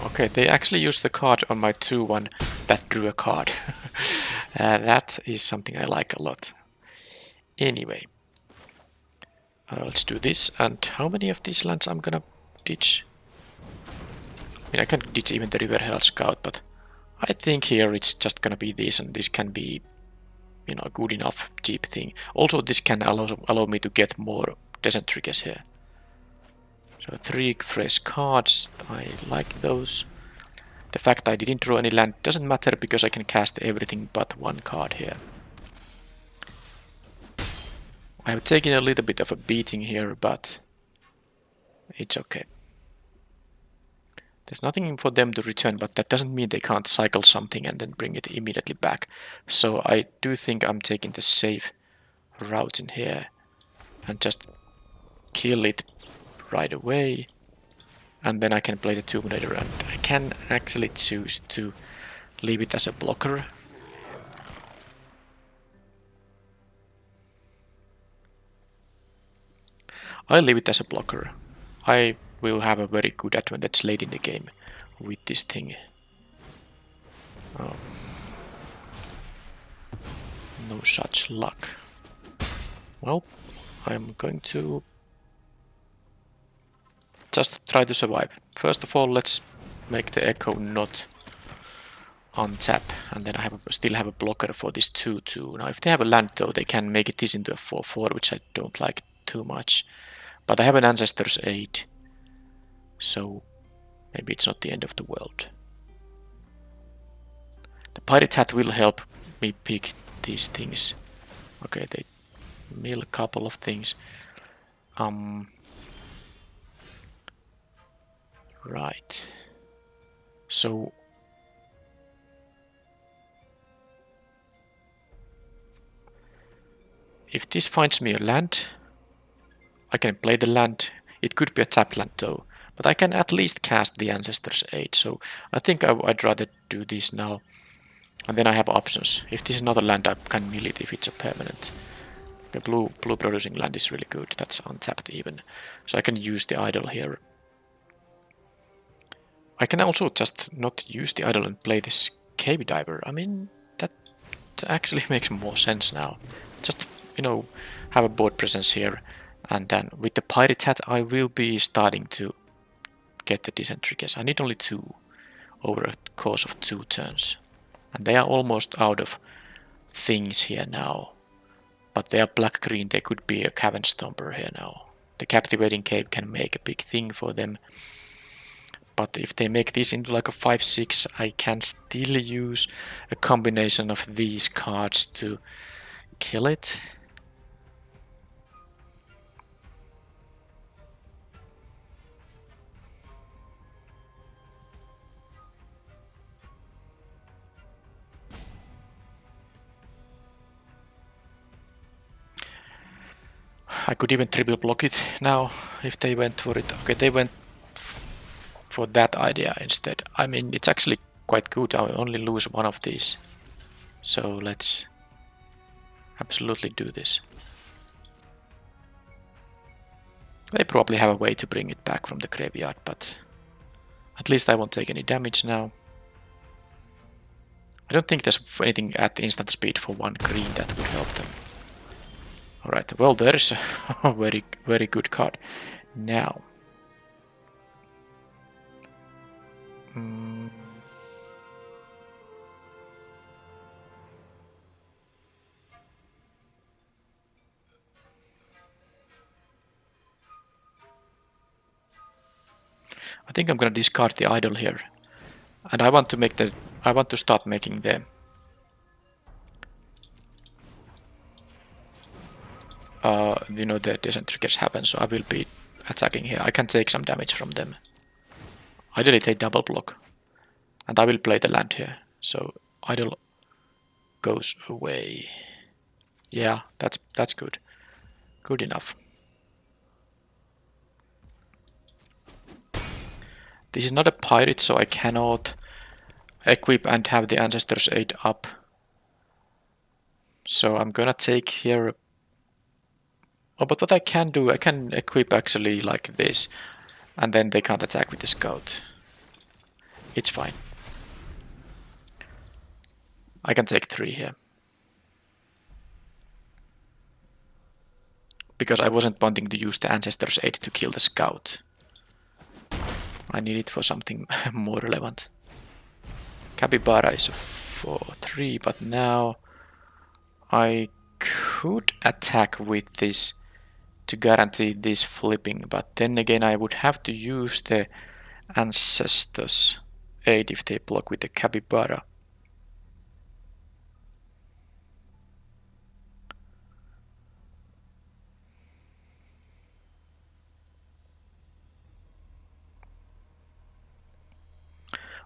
Okay, they actually used the card on my 2-1 that drew a card. That is something I like a lot. Anyway, let's do this. And how many of these lands I'm gonna ditch? I mean, I can ditch even the River Herald Scout, but I think here it's just gonna be this, and this can be, you know, a good enough cheap thing. Also, this can allow me to get more descent triggers here. So 3 fresh cards, I like those. The fact I didn't draw any land doesn't matter because I can cast everything but 1 card here. I have taken a little bit of a beating here, but it's okay. There's nothing for them to return, but that doesn't mean they can't cycle something and then bring it immediately back. So I do think I'm taking the safe route in here and just kill it right away. And then I can play the Tomb Raider, and I can actually choose to leave it as a blocker. I'll leave it as a blocker. I will have a very good advantage late in the game with this thing. Oh. No such luck. Well, I'm going to just try to survive. First of all, let's make the Echo not untap, and then I still have a blocker for this 2-2. Now, if they have a land though, they can make this into a 4-4, which I don't like too much. But I have an Ancestor's Aid, so maybe it's not the end of the world. The Pirate Hat will help me pick these things. Okay, they mill a couple of things. Right. So if this finds me a land, I can play the land. It could be a tap land though, but I can at least cast the Ancestor's Aid. So I think I'd rather do this now. And then I have options. If this is not a land, I can mill it if it's a permanent. The blue producing land is really good. That's untapped even. So I can use the idol here. I can also just not use the idol and play this Cave Diver. I mean, that actually makes more sense now. Just, you know, have a board presence here. And then with the Pirate Hat, I will be starting to get the descent triggers. I need only 2 over a course of 2 turns. And they are almost out of things here now. But they are black-green, they could be a Cavern Stomper here now. The Captivating Cave can make a big thing for them. But if they make this into like a 5-6, I can still use a combination of these cards to kill it. I could even triple block it now if they went for it. Okay, they went for that idea instead. I mean, it's actually quite good. I only lose 1 of these. So let's absolutely do this. They probably have a way to bring it back from the graveyard, but at least I won't take any damage now. I don't think there's anything at instant speed for 1 green that would help them. Alright, well, there's a very, very good card. Now. I think I'm gonna discard the idol here. And I want to start making the you know, the descent triggers happen, so I will be attacking here. I can take some damage from them. Ideally they double block. And I will play the land here. So idol goes away. Yeah, that's good. Good enough. This is not a pirate, so I cannot equip and have the Ancestors' Aid up. So I'm gonna take here... Oh, but what I can do, I can equip actually like this. And then they can't attack with the Scout. It's fine. I can take 3 here. Because I wasn't wanting to use the Ancestors' Aid to kill the Scout. I need it for something more relevant. Capybara is a 4-3, but now I could attack with this to guarantee this flipping, but then again I would have to use the Ancestors' Aid if they block with the Capybara.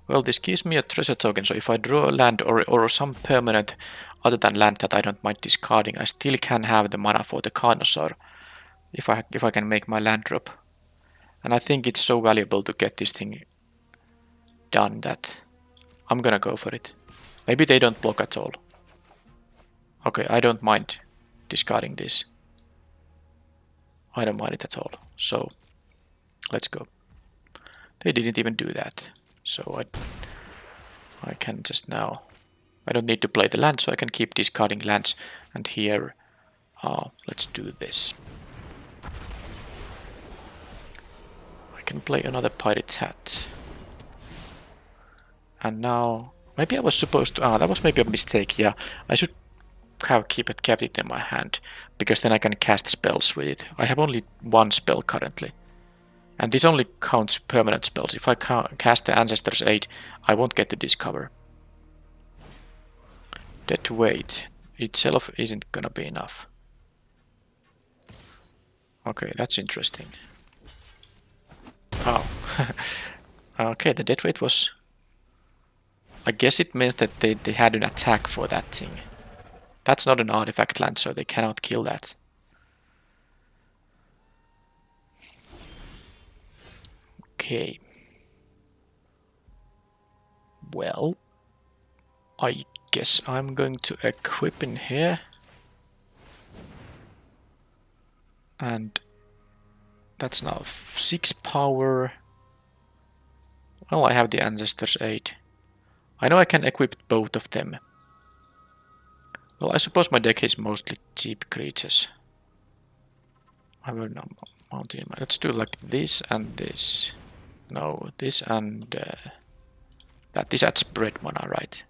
Well, this gives me a treasure token, so if I draw a land or some permanent other than land that I don't mind discarding, I still can have the mana for the Carnosaur if I can make my land drop. And I think it's so valuable to get this thing done that I'm gonna go for it. Maybe they don't block at all. Okay, I don't mind discarding this. I don't mind it at all. So let's go. They didn't even do that. So I can just now... I don't need to play the land, so I can keep discarding lands. And here, let's do this. I can play another Pirate Hat. And now... Maybe I was supposed to... that was maybe a mistake, yeah. I should have kept it in my hand, because then I can cast spells with it. I have only 1 spell currently. And this only counts permanent spells. If I cast the Ancestors' Aid, I won't get to discover. Dead weight itself isn't gonna be enough. Okay, that's interesting. Oh. Okay, the dead weight was... I guess it means that they had an attack for that thing. That's not an artifact land, so they cannot kill that. Okay. Well, I guess I'm going to equip in here. And that's now 6 power. Well, I have the Ancestors' Aid. I know I can equip both of them. Well, I suppose my deck is mostly cheap creatures. I have a mountain in mind. Let's do like this and this. No, this and that. This adds bread mana, right?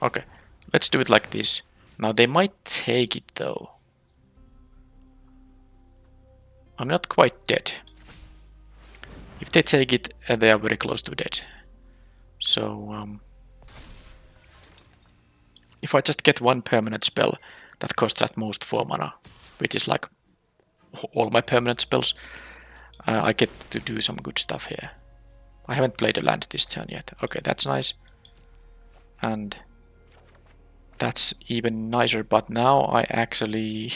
Okay, let's do it like this. Now they might take it though. I'm not quite dead. If they take it, they are very close to dead. So, if I just get 1 permanent spell that costs at most 4 mana, which is like all my permanent spells, I get to do some good stuff here. I haven't played a land this turn yet. Okay, that's nice. And that's even nicer, but now I actually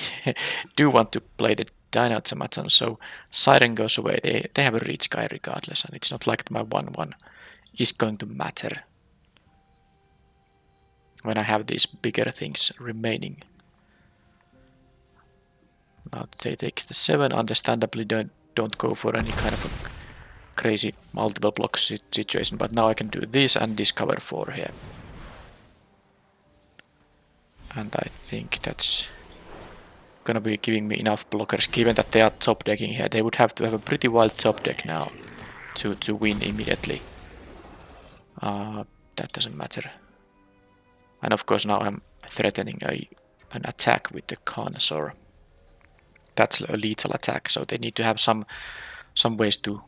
do want to play the Dino Automaton, so Siren goes away. They have a reach guy regardless, and it's not like my 1-1 is going to matter when I have these bigger things remaining. Now they take the 7, understandably don't go for any kind of a crazy multiple block situation, but now I can do this and discover 4 here. And I think that's gonna be giving me enough blockers, given that they are top decking here. They would have to have a pretty wild top deck now to win immediately. That doesn't matter. And of course now I'm threatening an attack with the Carnosaur. That's a lethal attack, so they need to have some ways to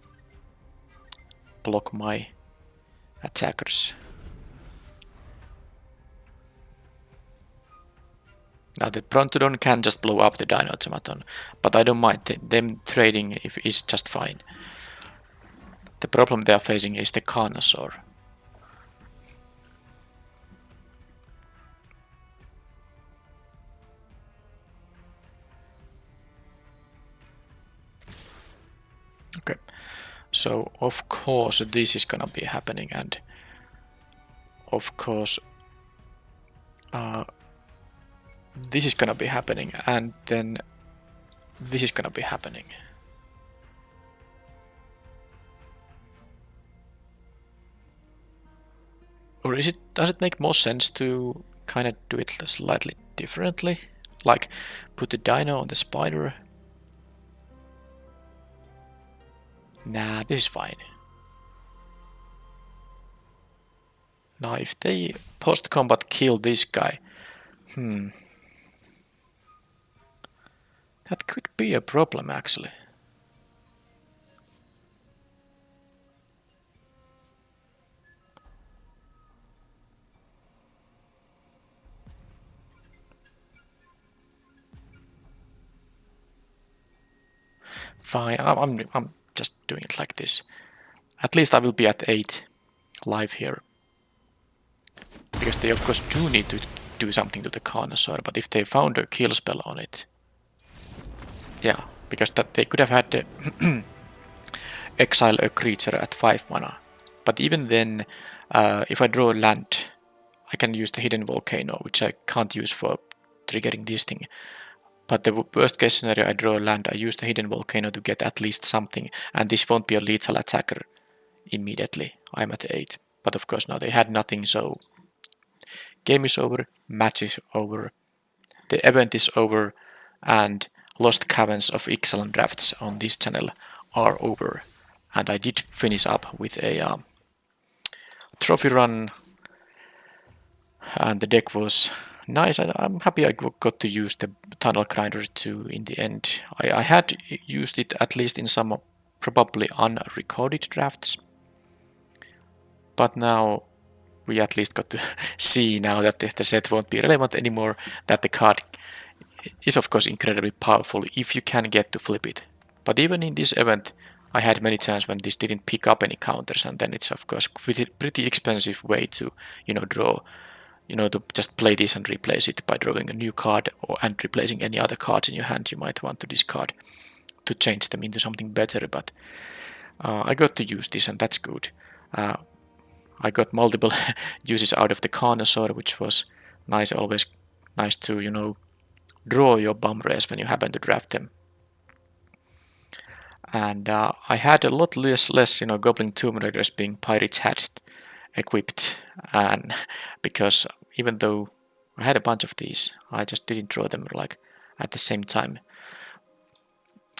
block my attackers. Now the Brontodon can just blow up the Dino Automaton, but I don't mind. Them trading is just fine. The problem they are facing is the Carnosaur. Okay, so of course this is gonna be happening, and of course this is gonna be happening, and then this is gonna be happening. Or does it make more sense to kind of do it slightly differently? Like put the dino on the spider? Nah, this is fine. Now if they post-combat kill this guy, that could be a problem actually. Fine, I'm just doing it like this. At least I will be at 8 live here. Because they of course do need to do something to the Carnosaur, but if they found a kill spell on it... Yeah, because that they could have had the exile a creature at 5 mana. But even then, if I draw land, I can use the hidden volcano, which I can't use for triggering this thing. But the worst case scenario, I draw land, I use the hidden volcano to get at least something, and this won't be a lethal attacker immediately. I'm at 8. But of course now they had nothing, so game is over, match is over, the event is over, and Lost Caverns of Ixalan drafts on this channel are over. And I did finish up with a trophy run, and the deck was nice. I'm happy I got to use the Tunnel Grinder too in the end. I had used it at least in some probably unrecorded drafts, but now we at least got to see now that the set won't be relevant anymore, that the card is of course incredibly powerful if you can get to flip it. But even in this event, I had many times when this didn't pick up any counters, and then it's of course pretty expensive way to draw, to just play this and replace it by drawing a new card and replacing any other cards in your hand you might want to discard to change them into something better. But I got to use this, and that's good. I got multiple uses out of the Carnosaur, which was nice. Always nice to draw your bum rares when you happen to draft them. And I had a lot less Goblin Tomb Raiders being Pirate Hat equipped, and because even though I had a bunch of these, I just didn't draw them like at the same time.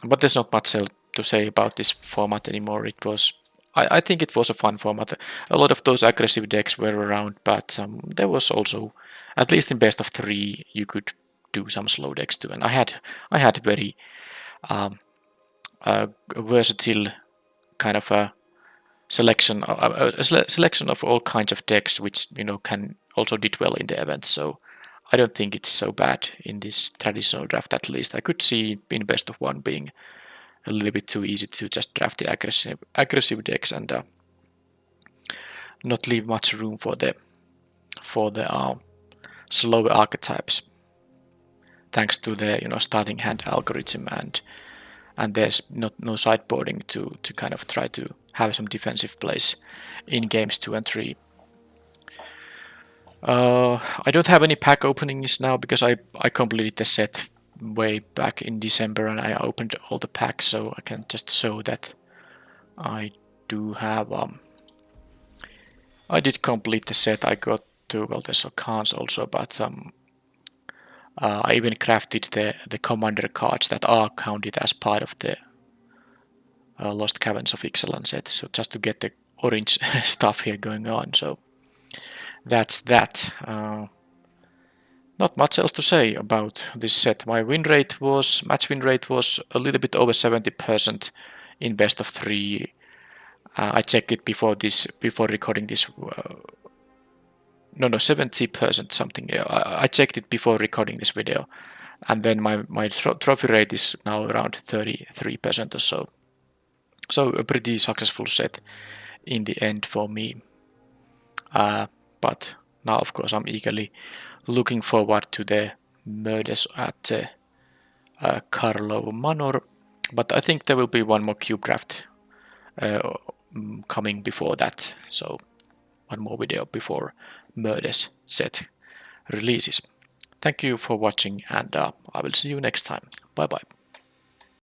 But there's not much else to say about this format anymore. It was, I think it was a fun format. A lot of those aggressive decks were around, but there was also, at least in best of 3, you could do some slow decks too. And I had very versatile kind of a selection of all kinds of decks, which can also did well in the event. So I don't think it's so bad in this traditional draft. At least I could see in best of 1 being a little bit too easy to just draft the aggressive decks and not leave much room for the slower archetypes, thanks to the starting hand algorithm, and there's no sideboarding to kind of try to have some defensive plays in games 2 and 3. I don't have any pack openings now because I completed the set way back in December, and I opened all the packs, so I can just show that I do have I did complete the set. I got to, well, there's cards also, but I even crafted the commander cards that are counted as part of the Lost Caverns of Ixalan set, so just to get the orange stuff here going on. So that's that. Not much else to say about this set. My match win rate was a little bit over 70% in best of 3. I checked it before recording this. No, 70% something. I checked it before recording this video, and then my trophy rate is now around 33% or so. So a pretty successful set in the end for me. But now, of course, I'm eagerly looking forward to the murders at Karlov Manor. But I think there will be one more cube draft coming before that. So one more video before Murder's set releases. Thank you for watching, and I will see you next time. Bye bye.